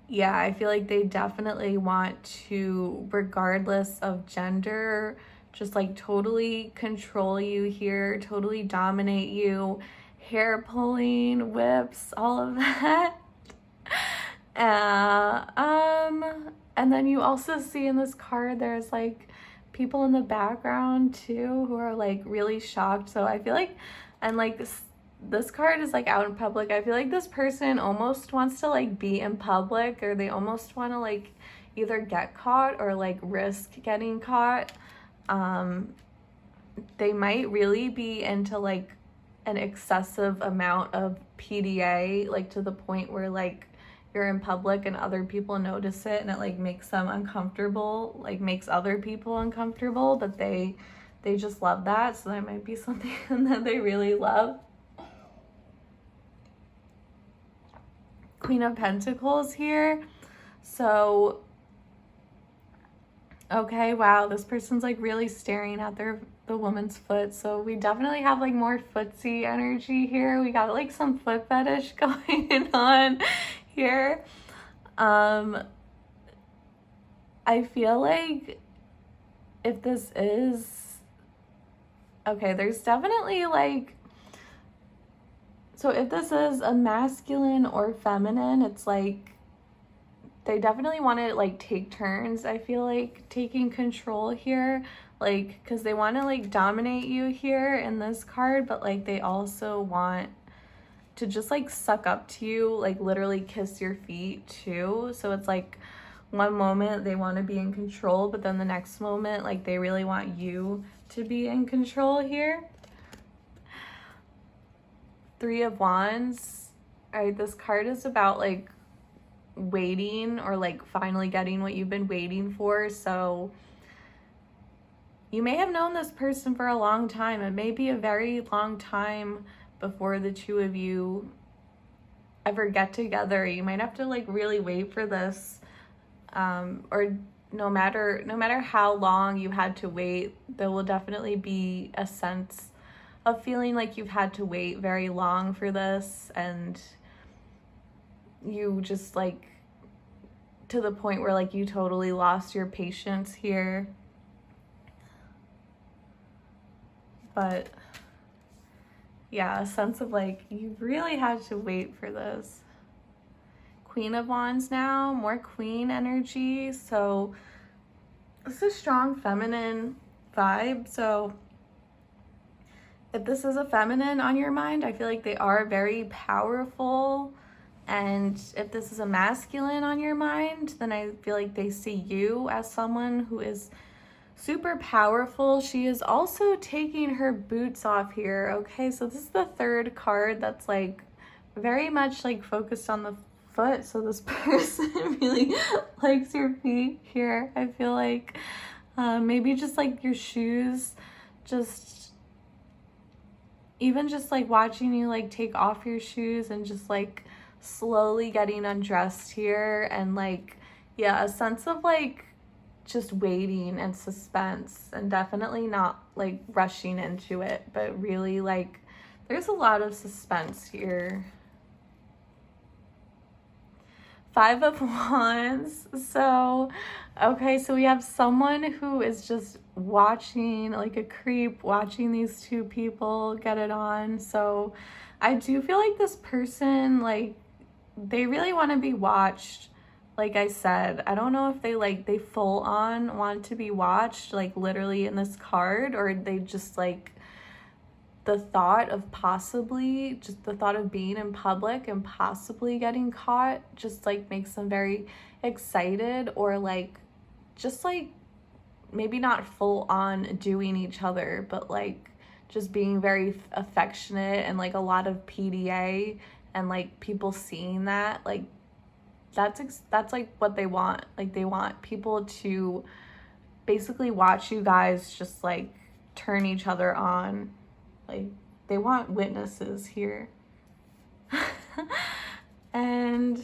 yeah, I feel like they definitely want to, regardless of gender, just like totally control you here, totally dominate you, hair pulling, whips, all of that. And then you also see in this card, there's like people in the background too who are like really shocked. So I feel like, and like this card is like out in public. I feel like this person almost wants to like be in public, or they almost want to like either get caught or like risk getting caught. They might really be into like an excessive amount of PDA, like to the point where like you're in public and other people notice it and it like makes them uncomfortable, like makes other people uncomfortable, but they just love that. So that might be something that they really love. Queen of Pentacles here. So, okay, wow, this person's like really staring at the woman's foot. So we definitely have like more footsie energy here. We got like some foot fetish going on here. I feel like if this is, okay, there's definitely like, so if this is a masculine or feminine, it's like they definitely want to like take turns, I feel like, taking control here, like because they want to like dominate you here in this card, but like they also want to just like suck up to you, like literally kiss your feet too. So it's like one moment they want to be in control, but then the next moment like they really want you to be in control here. Three of Wands. All right, this card is about like waiting, or like finally getting what you've been waiting for. So you may have known this person for a long time. It may be a very long time before the two of you ever get together. You might have to like really wait for this, or no matter how long you had to wait, there will definitely be a sense of feeling like you've had to wait very long for this, and you just like to the point where like you totally lost your patience here. But yeah, a sense of like you really had to wait for this. Queen of Wands now, more queen energy. So this is a strong feminine vibe. So if this is a feminine on your mind, I feel like they are very powerful. And if this is a masculine on your mind, then I feel like they see you as someone who is super powerful. She is also taking her boots off here. Okay, so this is the third card that's like very much like focused on the foot. So this person really likes your feet here. I feel like maybe just like your shoes, just even just like watching you like take off your shoes and just like slowly getting undressed here, and like, yeah, a sense of like just waiting and suspense, and definitely not like rushing into it, but really like there's a lot of suspense here. Five of Wands. So, okay, so we have someone who is just watching, like a creep, watching these two people get it on. So I do feel like this person, like, they really want to be watched. Like I said, I don't know if they full on want to be watched, like literally in this card, or they just like the thought of possibly, just the thought of being in public and possibly getting caught just like makes them very excited, or like just like maybe not full on doing each other, but like just being very affectionate, and like a lot of PDA, and like people seeing that, like that's like what they want. Like they want people to basically watch you guys just like turn each other on. Like they want witnesses here. And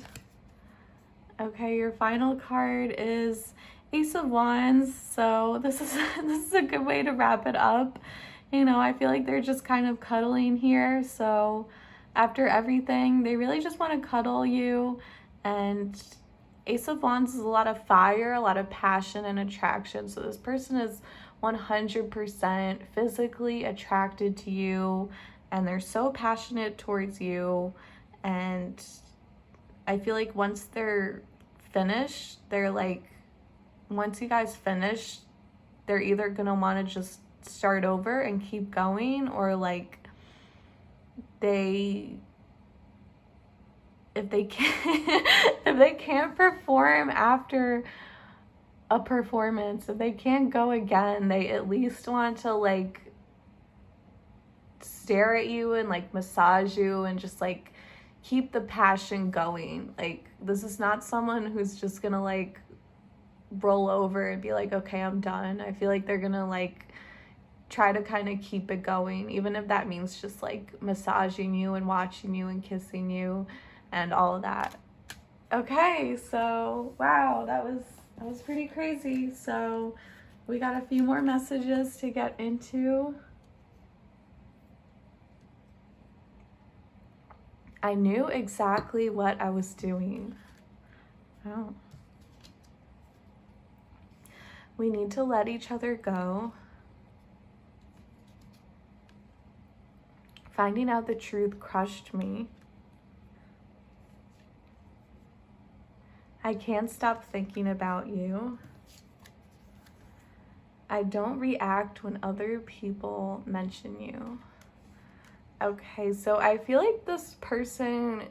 okay, your final card is Ace of Wands. So this is this is a good way to wrap it up. You know, I feel like they're just kind of cuddling here. So after everything, they really just want to cuddle you. And Ace of Wands is a lot of fire, a lot of passion and attraction. So this person is 100% physically attracted to you, and they're so passionate towards you. And I feel like once they're finished, once you guys finish, they're either gonna want to just start over and keep going, or like if they can't if they can't perform after a performance, if they can't go again, they at least want to like stare at you and like massage you and just like keep the passion going. Like, this is not someone who's just gonna like roll over and be like, okay, I'm done. I feel like they're gonna like try to kind of keep it going, even if that means just like massaging you and watching you and kissing you and all of that. Okay, so wow, that was pretty crazy. So we got a few more messages to get into. I knew exactly what I was doing. Oh. We need to let each other go. Finding out the truth crushed me. I can't stop thinking about you. I don't react when other people mention you. Okay, so I feel like this person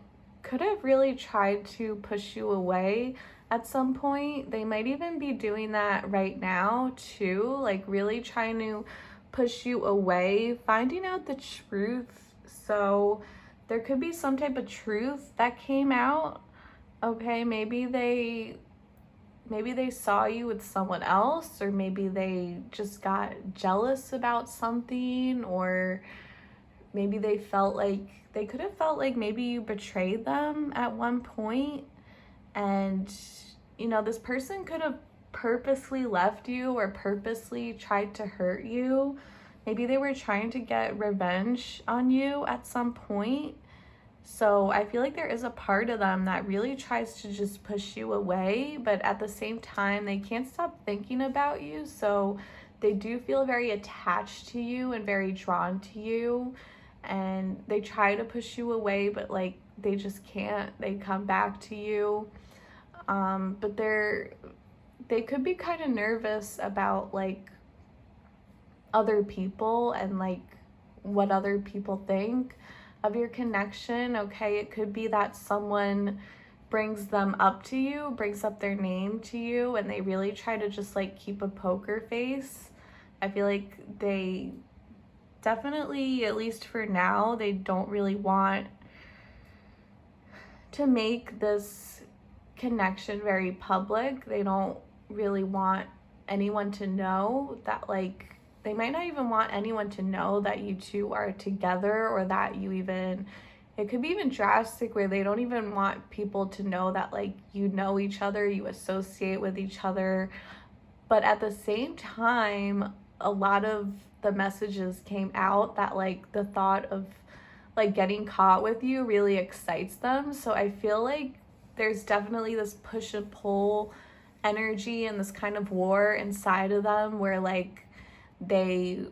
could have really tried to push you away at some point. They might even be doing that right now too, like really trying to push you away, finding out the truth. So there could be some type of truth that came out. Okay, maybe they saw you with someone else, or maybe they just got jealous about something, or maybe they could have felt like maybe you betrayed them at one point. And you know, this person could have purposely left you or purposely tried to hurt you. Maybe they were trying to get revenge on you at some point. So I feel like there is a part of them that really tries to just push you away, but at the same time, they can't stop thinking about you. So they do feel very attached to you and very drawn to you. And they try to push you away, but like they just can't. They come back to you. But they could be kind of nervous about like other people and like what other people think of your connection. Okay, it could be that someone brings them up to you, brings up their name to you, and they really try to just like keep a poker face. I feel like they definitely, at least for now, they don't really want to make this connection very public. They don't really want anyone to know that, like, they might not even want anyone to know that you two are together, or that you even, it could be even drastic where they don't even want people to know that like you know each other, you associate with each other. But at the same time, a lot of the messages came out that like the thought of like getting caught with you really excites them. So I feel like there's definitely this push and pull energy and this kind of war inside of them where like they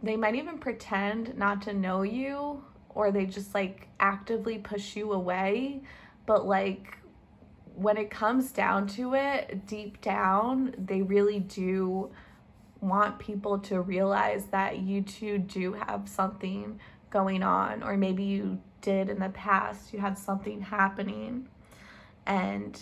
might even pretend not to know you, or they just like actively push you away. But like when it comes down to it, deep down, they really do want people to realize that you two do have something going on, or maybe you did in the past, you had something happening. And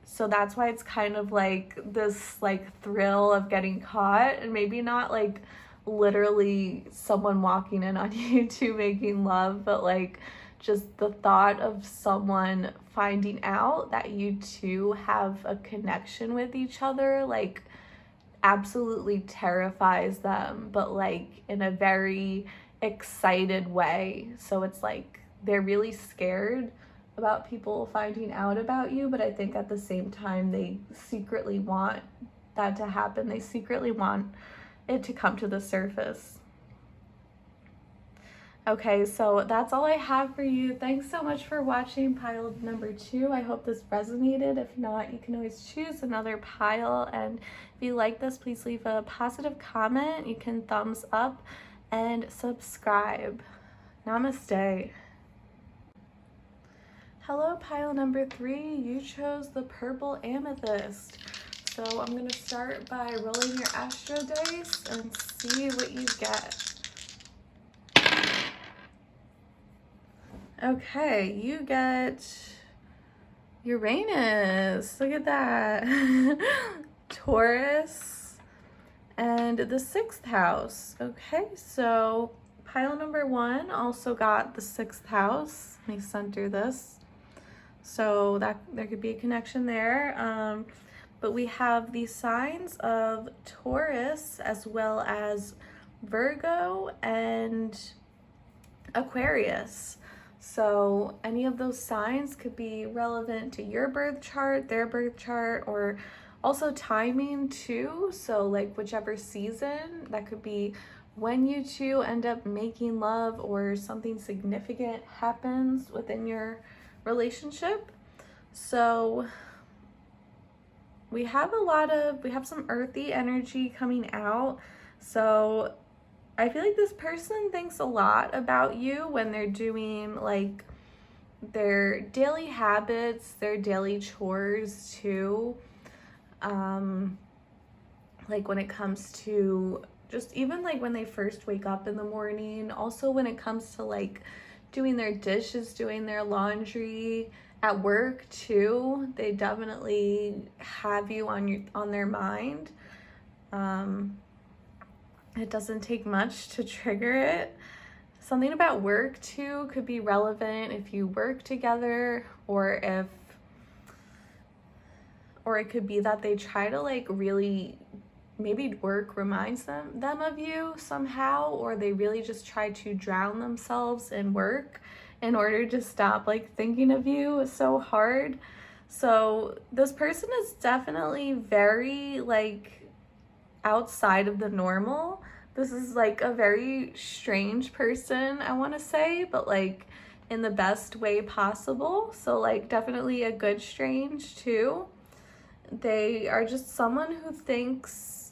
so that's why it's kind of like this like thrill of getting caught, and maybe not like literally someone walking in on you two making love, but like just the thought of someone finding out that you two have a connection with each other, like absolutely terrifies them, but like in a very excited way. So it's like they're really scared, about people finding out about you, but I think at the same time they secretly want that to happen. They secretly want it to come to the surface. Okay, so that's all I have for you. Thanks so much for watching pile number 2. I hope this resonated. If not, you can always choose another pile. And if you like this, please leave a positive comment. You can thumbs up and subscribe. Namaste. Hello, pile number 3. You chose the purple amethyst. So I'm going to start by rolling your astro dice and see what you get. Okay, you get Uranus. Look at that. Taurus and the 6th house. Okay, so pile number 1 also got the 6th house. Let me center this. So that there could be a connection there. But we have the signs of Taurus as well as Virgo and Aquarius. So any of those signs could be relevant to your birth chart, their birth chart, or also timing too. So like whichever season, that could be when you two end up making love or something significant happens within your relationship. So we have some earthy energy coming out. So I feel like this person thinks a lot about you when they're doing like their daily habits, their daily chores too. Like when it comes to just even like when they first wake up in the morning, also when it comes to like doing their dishes, doing their laundry, at work too, they definitely have you on their mind. It doesn't take much to trigger it. Something about work too could be relevant if you work together, or it could be that they try to like really, maybe work reminds them of you somehow, or they really just try to drown themselves in work in order to stop like thinking of you so hard. So this person is definitely very like outside of the normal. This is like a very strange person, I want to say, but like in the best way possible. So like definitely a good strange too. They are just someone who thinks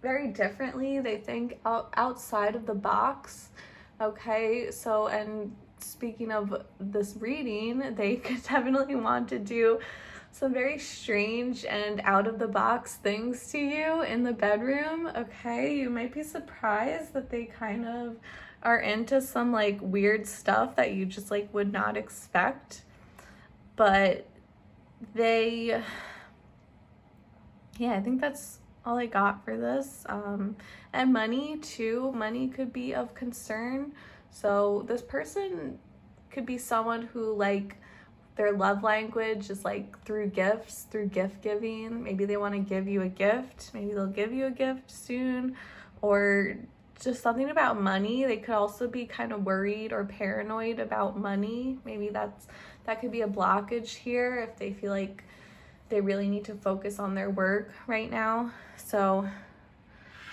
very differently. They think outside of the box. Okay, so and speaking of this reading, they could definitely want to do some very strange and out of the box things to you in the bedroom. Okay, you might be surprised that they kind of are into some like weird stuff that you just like would not expect. But I think that's all I got for this. And money too. Money could be of concern. So this person could be someone who like their love language is like through gifts, through gift giving. Maybe they want to give you a gift. Maybe they'll give you a gift soon, or just something about money. They could also be kind of worried or paranoid about money. Maybe that could be a blockage here if they feel like they really need to focus on their work right now. So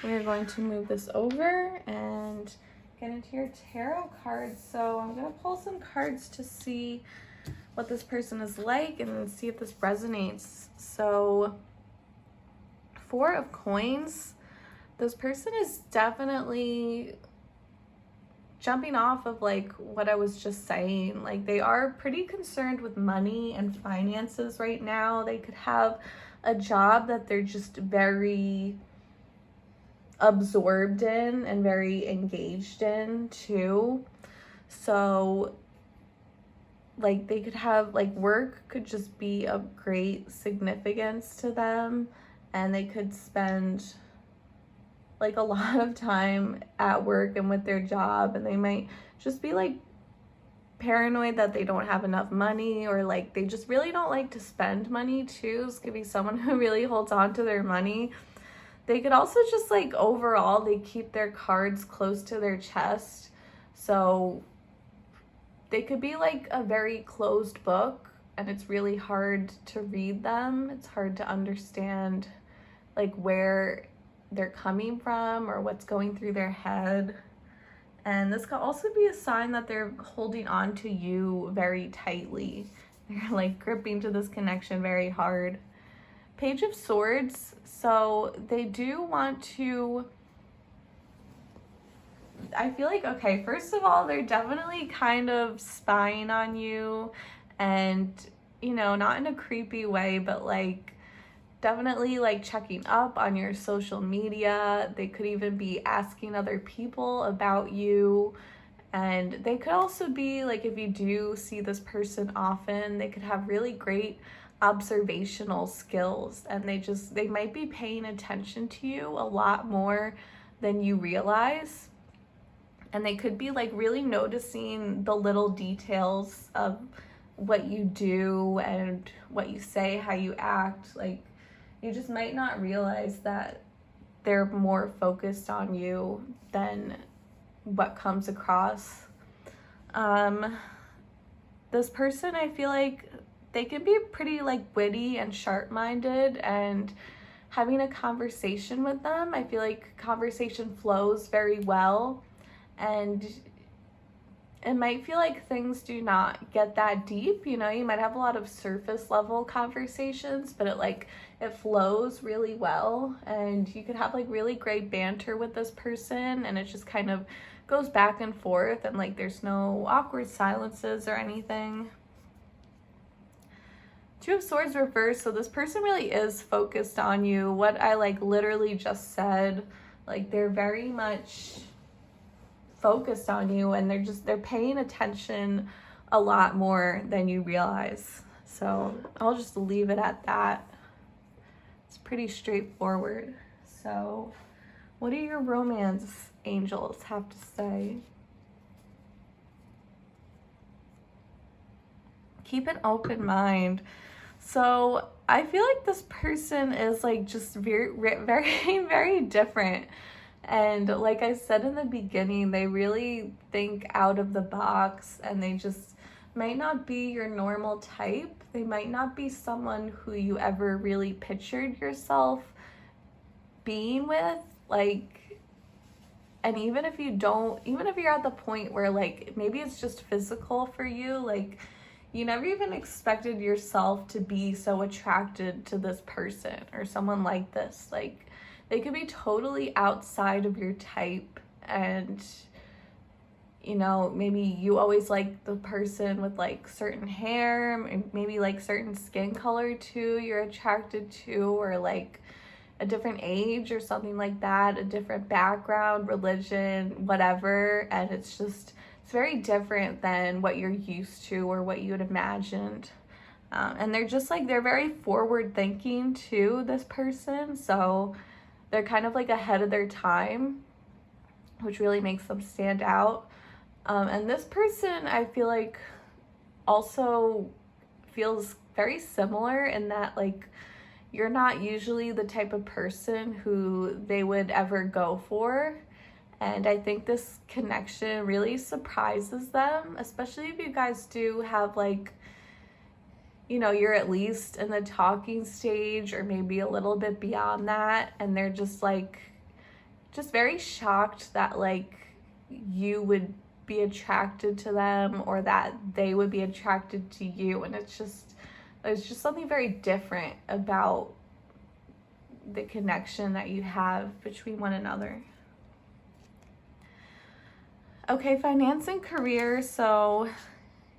we're going to move this over and get into your tarot cards. So I'm going to pull some cards to see what this person is like and see if this resonates. So 4 of Coins, this person is definitely jumping off of like what I was just saying. Like they are pretty concerned with money and finances right now. They could have a job that they're just very absorbed in and very engaged in too. So like they could have like work could just be of great significance to them, and they could spend like a lot of time at work and with their job, and they might just be like paranoid that they don't have enough money, or like they just really don't like to spend money too. This could be someone who really holds on to their money. They could also just like overall they keep their cards close to their chest, so they could be like a very closed book, and it's really hard to read them. It's hard to understand like where they're coming from or what's going through their head. And this could also be a sign that they're holding on to you very tightly. They're like gripping to this connection very hard. Page of Swords, so they do want to, I feel like, okay, first of all, they're definitely kind of spying on you, and, you know, not in a creepy way, but like definitely like checking up on your social media. They could even be asking other people about you. And they could also be like, if you do see this person often, they could have really great observational skills, and they might be paying attention to you a lot more than you realize. And they could be like really noticing the little details of what you do and what you say, how you act. Like, you just might not realize that they're more focused on you than what comes across. This person, I feel like they can be pretty like witty and sharp-minded, and having a conversation with them, I feel like conversation flows very well, and it might feel like things do not get that deep. You know, you might have a lot of surface level conversations, but it flows really well, and you could have like really great banter with this person, and it just kind of goes back and forth, and like there's no awkward silences or anything. Two of Swords reversed, so this person really is focused on you. What I like literally just said, like they're very much focused on you, and they're paying attention a lot more than you realize. So I'll just leave it at that. It's pretty straightforward. So what do your romance angels have to say? Keep an open mind. So I feel like this person is like just very, very, very different. And like I said in the beginning, they really think out of the box, and they just might not be your normal type. They might not be someone who you ever really pictured yourself being with. Like, and even if you're at the point where like maybe it's just physical for you, like you never even expected yourself to be so attracted to this person or someone like this. Like, they could be totally outside of your type, and you know, maybe you always like the person with like certain hair, maybe like certain skin color too you're attracted to, or like a different age or something like that, a different background, religion, whatever, and it's very different than what you're used to or what you had imagined. And they're very forward thinking too, this person, so they're kind of like ahead of their time, which really makes them stand out. And this person, I feel like, also feels very similar in that like you're not usually the type of person who they would ever go for. And I think this connection really surprises them, especially if you guys do have like, you know, you're at least in the talking stage or maybe a little bit beyond that, and they're just very shocked that like you would be attracted to them or that they would be attracted to you. And it's just something very different about the connection that you have between one another. Okay, finance and career. So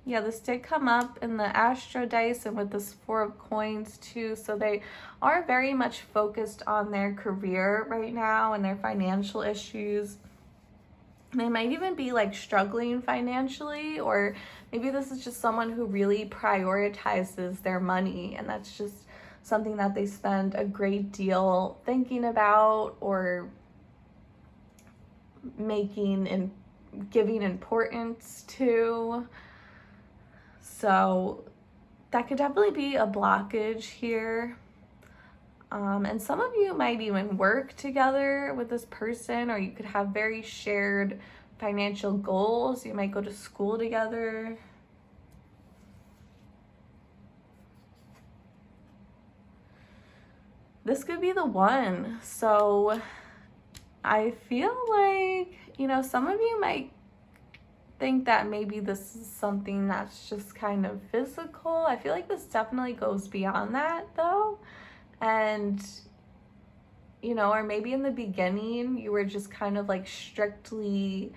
yeah, this did come up in the Astro dice and with this Four of Coins too. So they are very much focused on their career right now and their financial issues. They might even be like struggling financially, or maybe this is just someone who really prioritizes their money, and that's just something that they spend a great deal thinking about or making and giving importance to. So that could definitely be a blockage here. And some of you might even work together with this person, or you could have very shared financial goals. You might go to school together. This could be the one. So I feel like, you know, some of you might think that maybe this is something that's just kind of physical. I feel like this definitely goes beyond that though. And, you know, or maybe in the beginning you were just kind of like strictly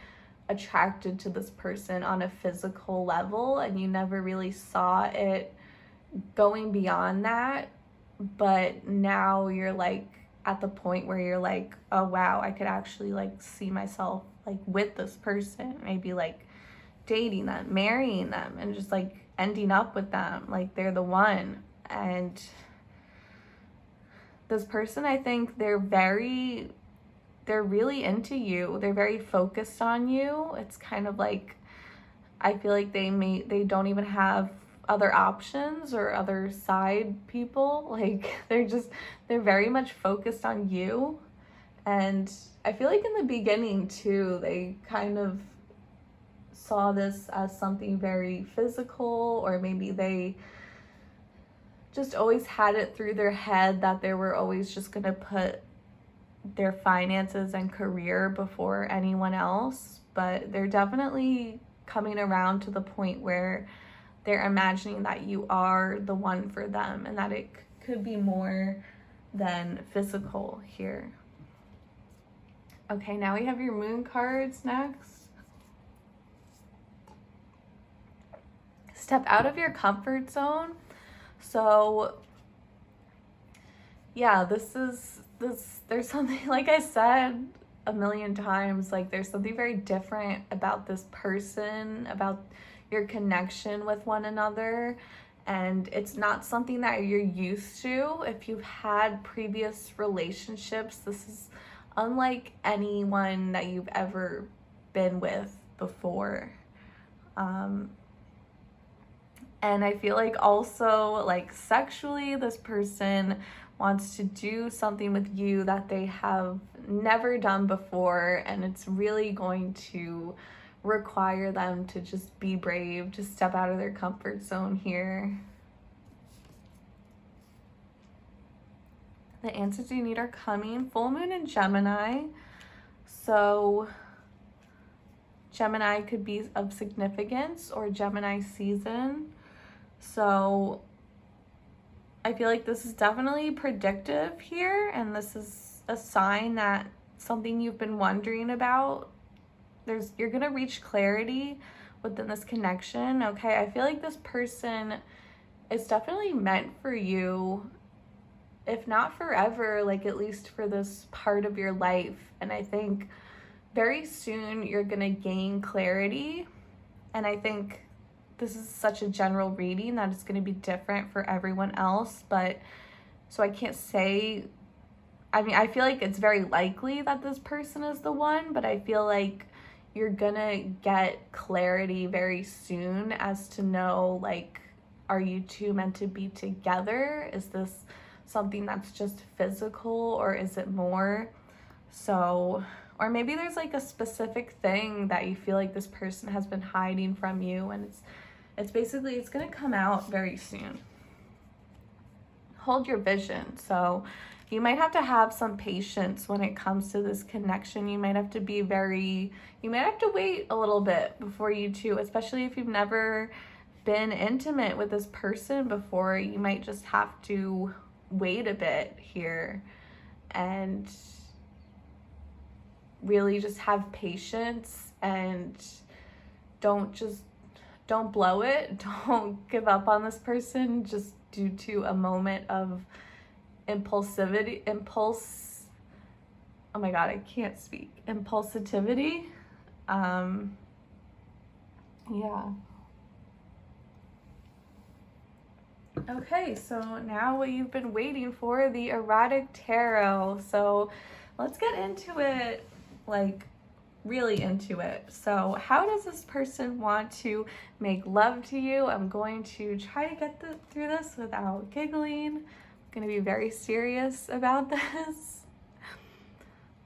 attracted to this person on a physical level and you never really saw it going beyond that. But now you're like at the point where you're like, oh wow, I could actually like see myself like with this person, maybe like dating them, marrying them, and just like ending up with them, like they're the one. And this person, I think they're really into you. They're very focused on you. It's kind of like, I feel like they don't even have other options or other side people. Like they're very much focused on you. And I feel like in the beginning too, they kind of saw this as something very physical, or maybe they just always had it through their head that they were always just gonna put their finances and career before anyone else. But they're definitely coming around to the point where they're imagining that you are the one for them and that it could be more than physical here. Okay, now we have your moon cards next. Step out of your comfort zone. So yeah, there's something, like I said a million times, like there's something very different about this person, about your connection with one another, and it's not something that you're used to. If you've had previous relationships, this is unlike anyone that you've ever been with before. And I feel like also like sexually, this person wants to do something with you that they have never done before, and it's really going to require them to just be brave, to step out of their comfort zone here. The answers you need are coming. Full moon in Gemini. So Gemini could be of significance, or Gemini season. So I feel like this is definitely predictive here, and this is a sign that something you've been wondering about, you're gonna reach clarity within this connection. Okay, I feel like this person is definitely meant for you, if not forever, like at least for this part of your life. And I think very soon you're gonna gain clarity, and I think this is such a general reading that it's going to be different for everyone else. But so I can't say, I mean, I feel like it's very likely that this person is the one, but I feel like you're going to get clarity very soon as to know, like, are you two meant to be together? Is this something that's just physical, or is it more? So, or maybe there's like a specific thing that you feel like this person has been hiding from you, and it's basically, it's going to come out very soon. Hold your vision. So you might have to have some patience when it comes to this connection. You might have to wait a little bit before you two, especially if you've never been intimate with this person before, you might just have to wait a bit here and really just have patience, and don't blow it. Don't give up on this person just due to a moment of impulsivity. Oh my God, I can't speak. Impulsivity. Yeah. Okay, so now what you've been waiting for, the erotic tarot. So let's get into it, like really into it. So how does this person want to make love to you? I'm going to try to get through this without giggling. I'm going to be very serious about this.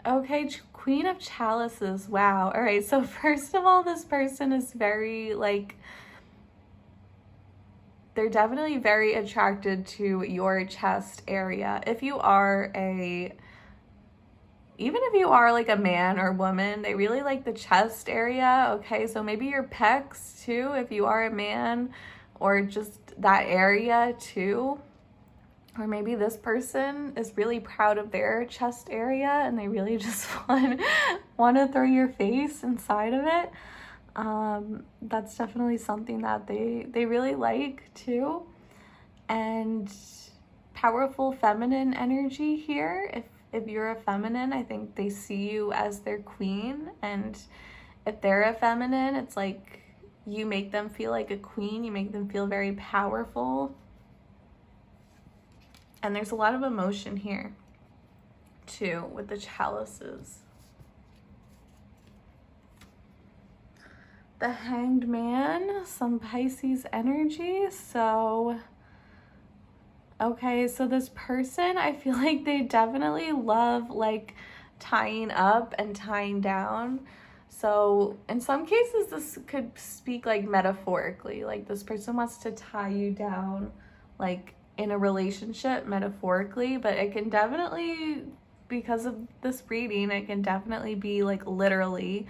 Okay, Queen of Chalices. Wow. All right. So first of all, this person is very like, they're definitely very attracted to your chest area. Even if you are like a man or woman, they really like the chest area. Okay, so maybe your pecs too, if you are a man, or just that area too. Or maybe this person is really proud of their chest area and they really just want to throw your face inside of it. That's definitely something that they really like too. And powerful feminine energy here. If you're a feminine, I think they see you as their queen. And if they're a feminine, it's like you make them feel like a queen. You make them feel very powerful. And there's a lot of emotion here too with the chalices. The Hanged Man, some Pisces energy. So, okay, so this person, I feel like they definitely love like tying up and tying down. So in some cases, this could speak like metaphorically, like this person wants to tie you down, like in a relationship metaphorically, but it can definitely, because of this reading, it can definitely be like literally.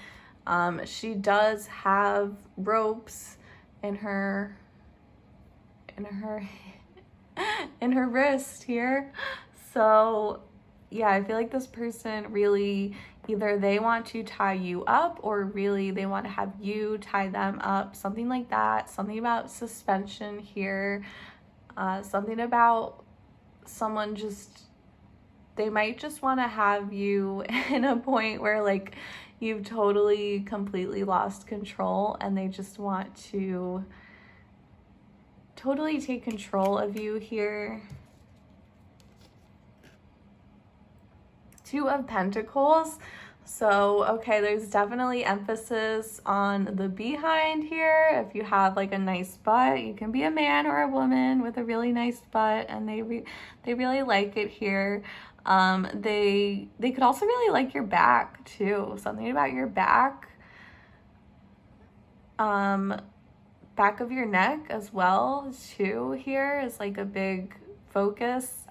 She does have ropes in her in her wrist here. So yeah, I feel like this person really, either they want to tie you up or really they want to have you tie them up, something like that. Something about suspension here. Something about someone just, they might just want to have you in a point where like you've totally completely lost control and they just want to totally take control of you here. Two of Pentacles. So, okay, there's definitely emphasis on the behind here. If you have like a nice butt, you can be a man or a woman with a really nice butt, and they really like it here. They could also really like your back too. Something about your back. Back of your neck as well too here is like a big focus.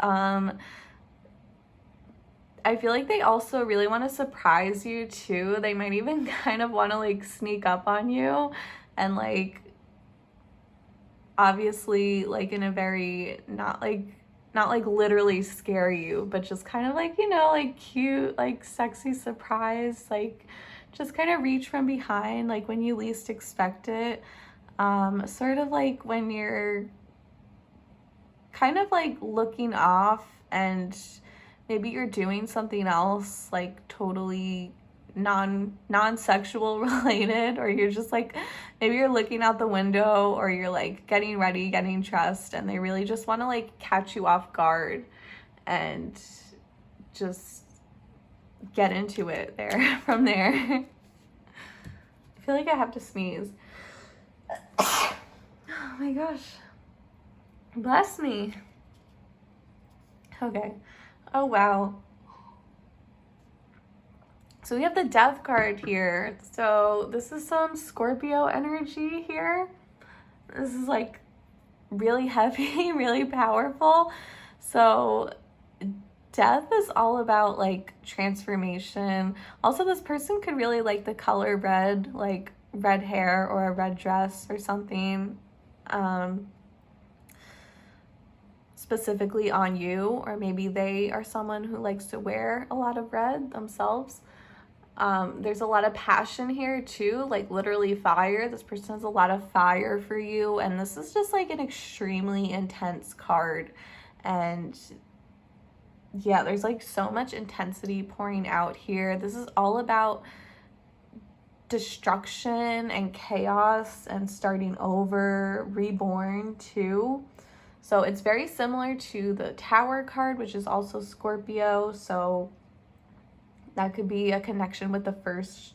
I feel like they also really want to surprise you too. They might even kind of want to like sneak up on you and like obviously like in a very not like literally scare you, but just kind of like, you know, like cute, like sexy surprise, like just kind of reach from behind like when you least expect it. Sort of like when you're kind of like looking off and maybe you're doing something else like totally non-sexual related, or you're just like, maybe you're looking out the window or you're like getting ready, getting dressed, and they really just want to like catch you off guard and just get into it there from there. I feel like I have to sneeze. Oh my gosh. Bless me. Okay. Oh, wow. So we have the Death card here. So this is some Scorpio energy here. This is like really heavy, really powerful. So Death is all about like transformation. Also, this person could really like the color red, like red hair or a red dress or something. Specifically on you, or maybe they are someone who likes to wear a lot of red themselves. There's a lot of passion here too, like literally fire. This person has a lot of fire for you, and this is just like an extremely intense card. And yeah, there's like so much intensity pouring out here. This is all about destruction and chaos and starting over, reborn too. So it's very similar to the Tower card, which is also Scorpio. So that could be a connection with the first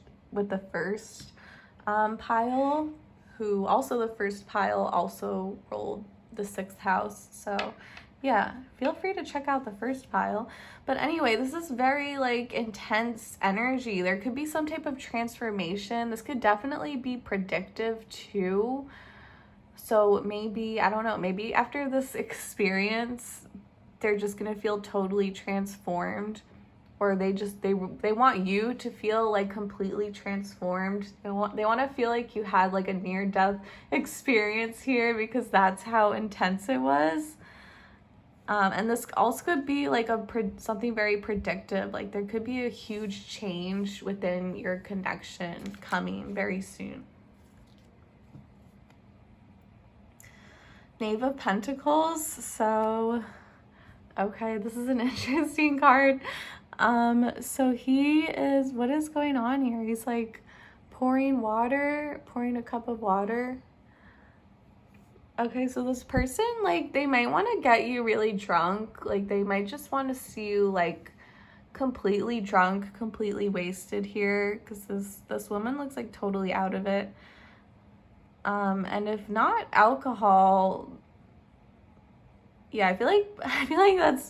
pile, who also the first pile also rolled the 6th house. So yeah, feel free to check out the first pile. But anyway, this is very like intense energy. There could be some type of transformation. This could definitely be predictive too. So maybe, I don't know, maybe after this experience, they're just gonna feel totally transformed, or they want you to feel like completely transformed. They want to feel like you had like a near death experience here, because that's how intense it was. And this also could be like something very predictive. Like there could be a huge change within your connection coming very soon. Knave of Pentacles. So, okay, this is an interesting card. So what is going on here? He's like pouring a cup of water. Okay, so this person, like, they might want to get you really drunk. Like, they might just want to see you, like, completely drunk, completely wasted here, because this woman looks like totally out of it. And if not alcohol, yeah, I feel like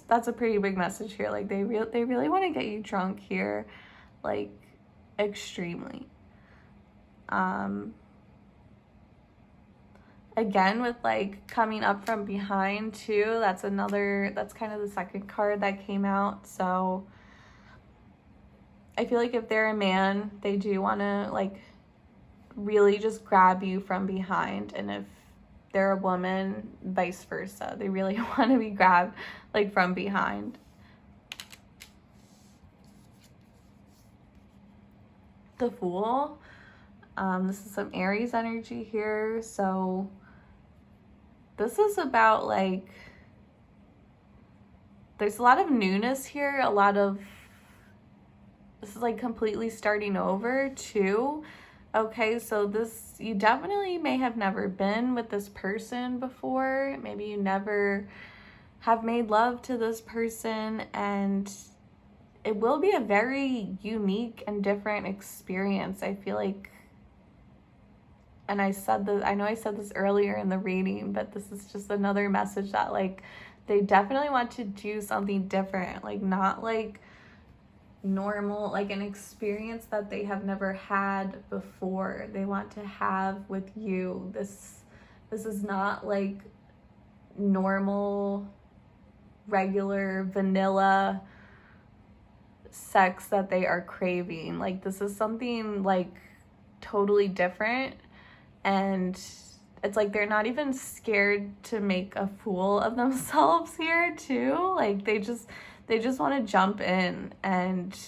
that's a pretty big message here. Like, they really want to get you drunk here, like, extremely. Again, with like coming up from behind too, that's kind of the second card that came out. So I feel like if they're a man, they do want to like really just grab you from behind. And if they're a woman, vice versa. They really want to be grabbed like from behind. The Fool. This is some Aries energy here. So this is about like, there's a lot of newness here, this is like completely starting over too. Okay, so you definitely may have never been with this person before. Maybe you never have made love to this person, and it will be a very unique and different experience. I feel like, and I know I said this earlier in the reading, but this is just another message that like they definitely want to do something different, like not like normal, like an experience that they have never had before. They want to have with you. This is not like normal, regular, vanilla sex that they are craving. Like this is something like totally different. And it's like they're not even scared to make a fool of themselves here too. Like they just want to jump in and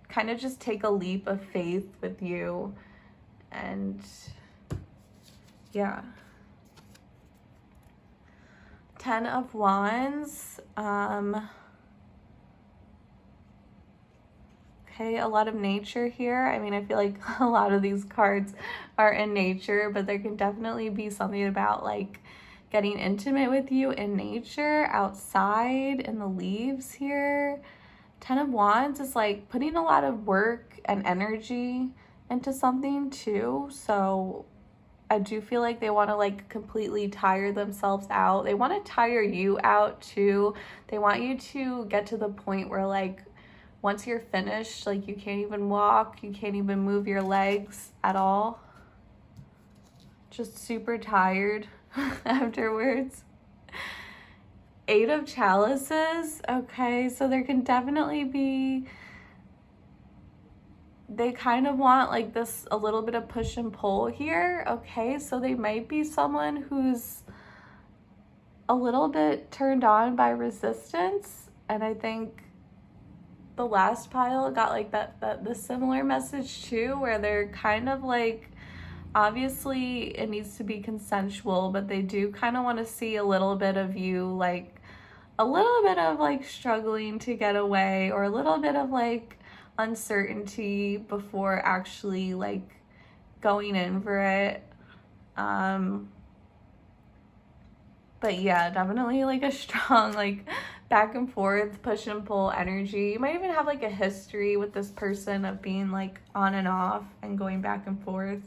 kind of just take a leap of faith with you. And yeah. 10 of Wands. Okay, a lot of nature here. I mean, I feel like a lot of these cards are in nature, but there can definitely be something about like getting intimate with you in nature, outside, in the leaves here. 10 of Wands is like putting a lot of work and energy into something too. So I do feel like they want to like completely tire themselves out. They want to tire you out too. They want you to get to the point where like once you're finished, like you can't even walk, you can't even move your legs at all. Just super tired afterwards. 8 of Chalices. Okay, so there can definitely be, they kind of want like this, a little bit of push and pull here. Okay, so they might be someone who's a little bit turned on by resistance. And I think the last pile got like the similar message too, where they're kind of like, obviously it needs to be consensual, but they do kind of want to see a little bit of you, like a little bit of like struggling to get away, or a little bit of like uncertainty before actually like going in for it. But yeah, definitely like a strong like back and forth, push and pull energy. You might even have like a history with this person of being like on and off and going back and forth.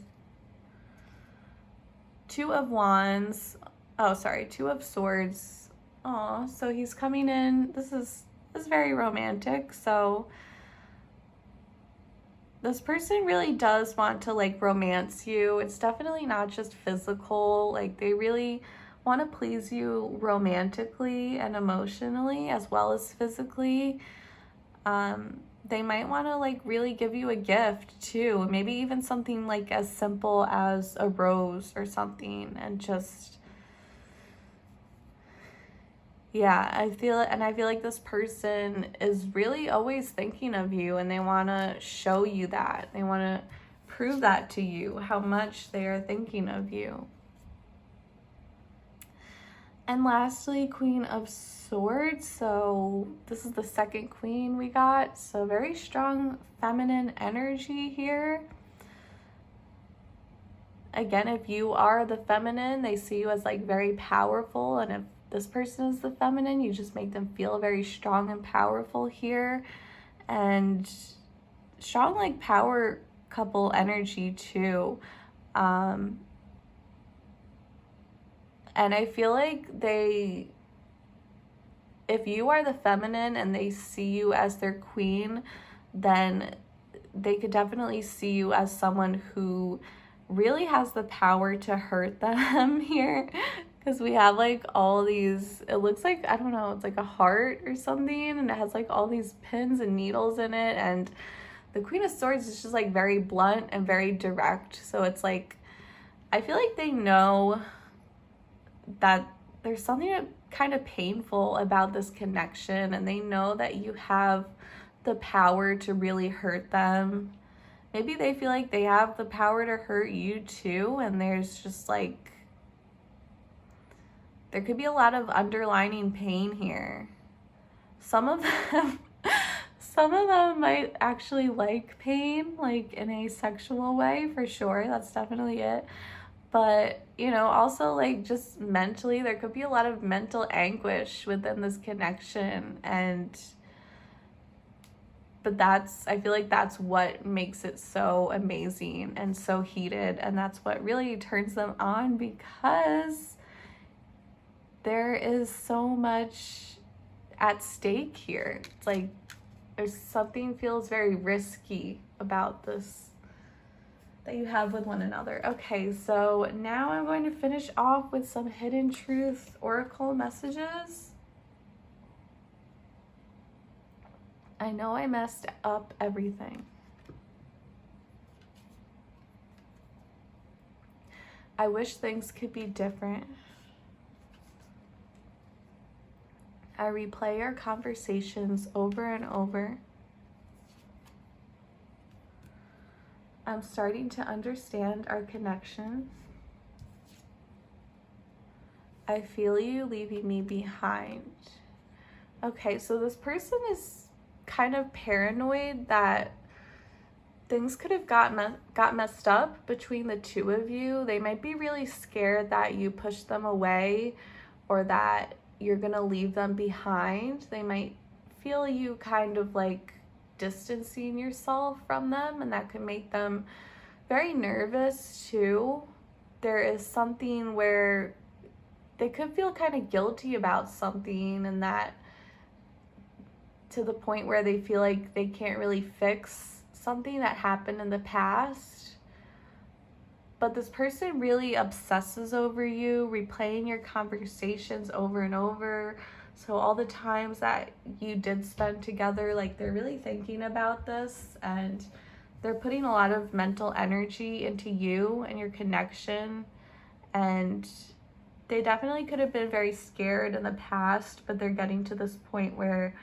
2 of Wands. Oh, sorry, 2 of Swords. Aw, so he's coming in. This is very romantic. So this person really does want to like romance you. It's definitely not just physical. Like they really want to please you romantically and emotionally as well as physically. They might want to like really give you a gift too. Maybe even something like as simple as a rose or something, and just yeah, I feel like this person is really always thinking of you, and they want to show you that. They want to prove that to you, how much they are thinking of you. And lastly, Queen of Swords. So this is the second queen we got. So very strong feminine energy here. Again, if you are the feminine, they see you as like very powerful, and if this person is the feminine, you just make them feel very strong and powerful here. And strong like power couple energy too. And I feel like if you are the feminine and they see you as their queen, then they could definitely see you as someone who really has the power to hurt them here. Because we have like all these, it looks like, I don't know, it's like a heart or something, and it has like all these pins and needles in it. And the Queen of Swords is just like very blunt and very direct. So it's like, I feel like they know that there's something kind of painful about this connection, and they know that you have the power to really hurt them. Maybe they feel like they have the power to hurt you too, and there's just like, there could be a lot of underlining pain here. Some of them might actually like pain, like in a sexual way, for sure. That's definitely it. But, you know, also like just mentally, there could be a lot of mental anguish within this connection. But I feel like that's what makes it so amazing and so heated. And that's what really turns them on, because there is so much at stake here. It's like there's something feels very risky about this that you have with one another. Okay, so now I'm going to finish off with some hidden truth oracle messages. I know I messed up everything. I wish things could be different. I replay our conversations over and over. I'm starting to understand our connection. I feel you leaving me behind. Okay, so this person is kind of paranoid that things could have got messed up between the two of you. They might be really scared that you push them away, or that you're gonna leave them behind. They might feel you kind of like distancing yourself from them, and that could make them very nervous too. There is something where they could feel kind of guilty about something, and that to the point where they feel like they can't really fix something that happened in the past. But this person really obsesses over you, replaying your conversations over and over. So all the times that you did spend together, like they're really thinking about this, and they're putting a lot of mental energy into you and your connection. And they definitely could have been very scared in the past, but they're getting to this point where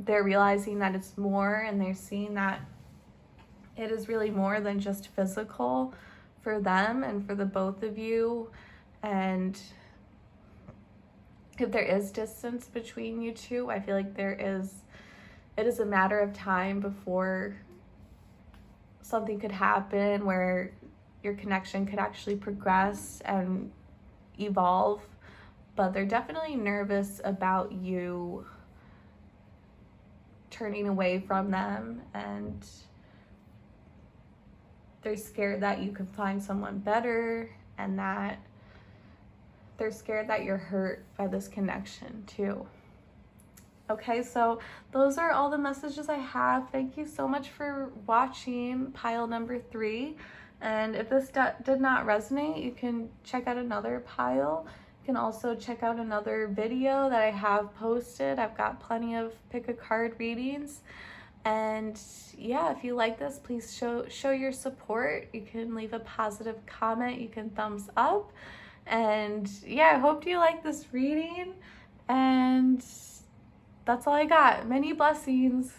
they're realizing that it's more, and they're seeing that it is really more than just physical for them and for the both of you. And if there is distance between you two, I feel like it is a matter of time before something could happen where your connection could actually progress and evolve. But they're definitely nervous about you turning away from them, and they're scared that you could find someone better, and that they're scared that you're hurt by this connection too. Okay, so those are all the messages I have. Thank you so much for watching pile number 3. And if this did not resonate, you can check out another pile. You can also check out another video that I have posted. I've got plenty of pick a card readings. And yeah, if you like this, please show your support. You can leave a positive comment. You can thumbs up. And yeah, I hope you like this reading. And that's all I got. Many blessings.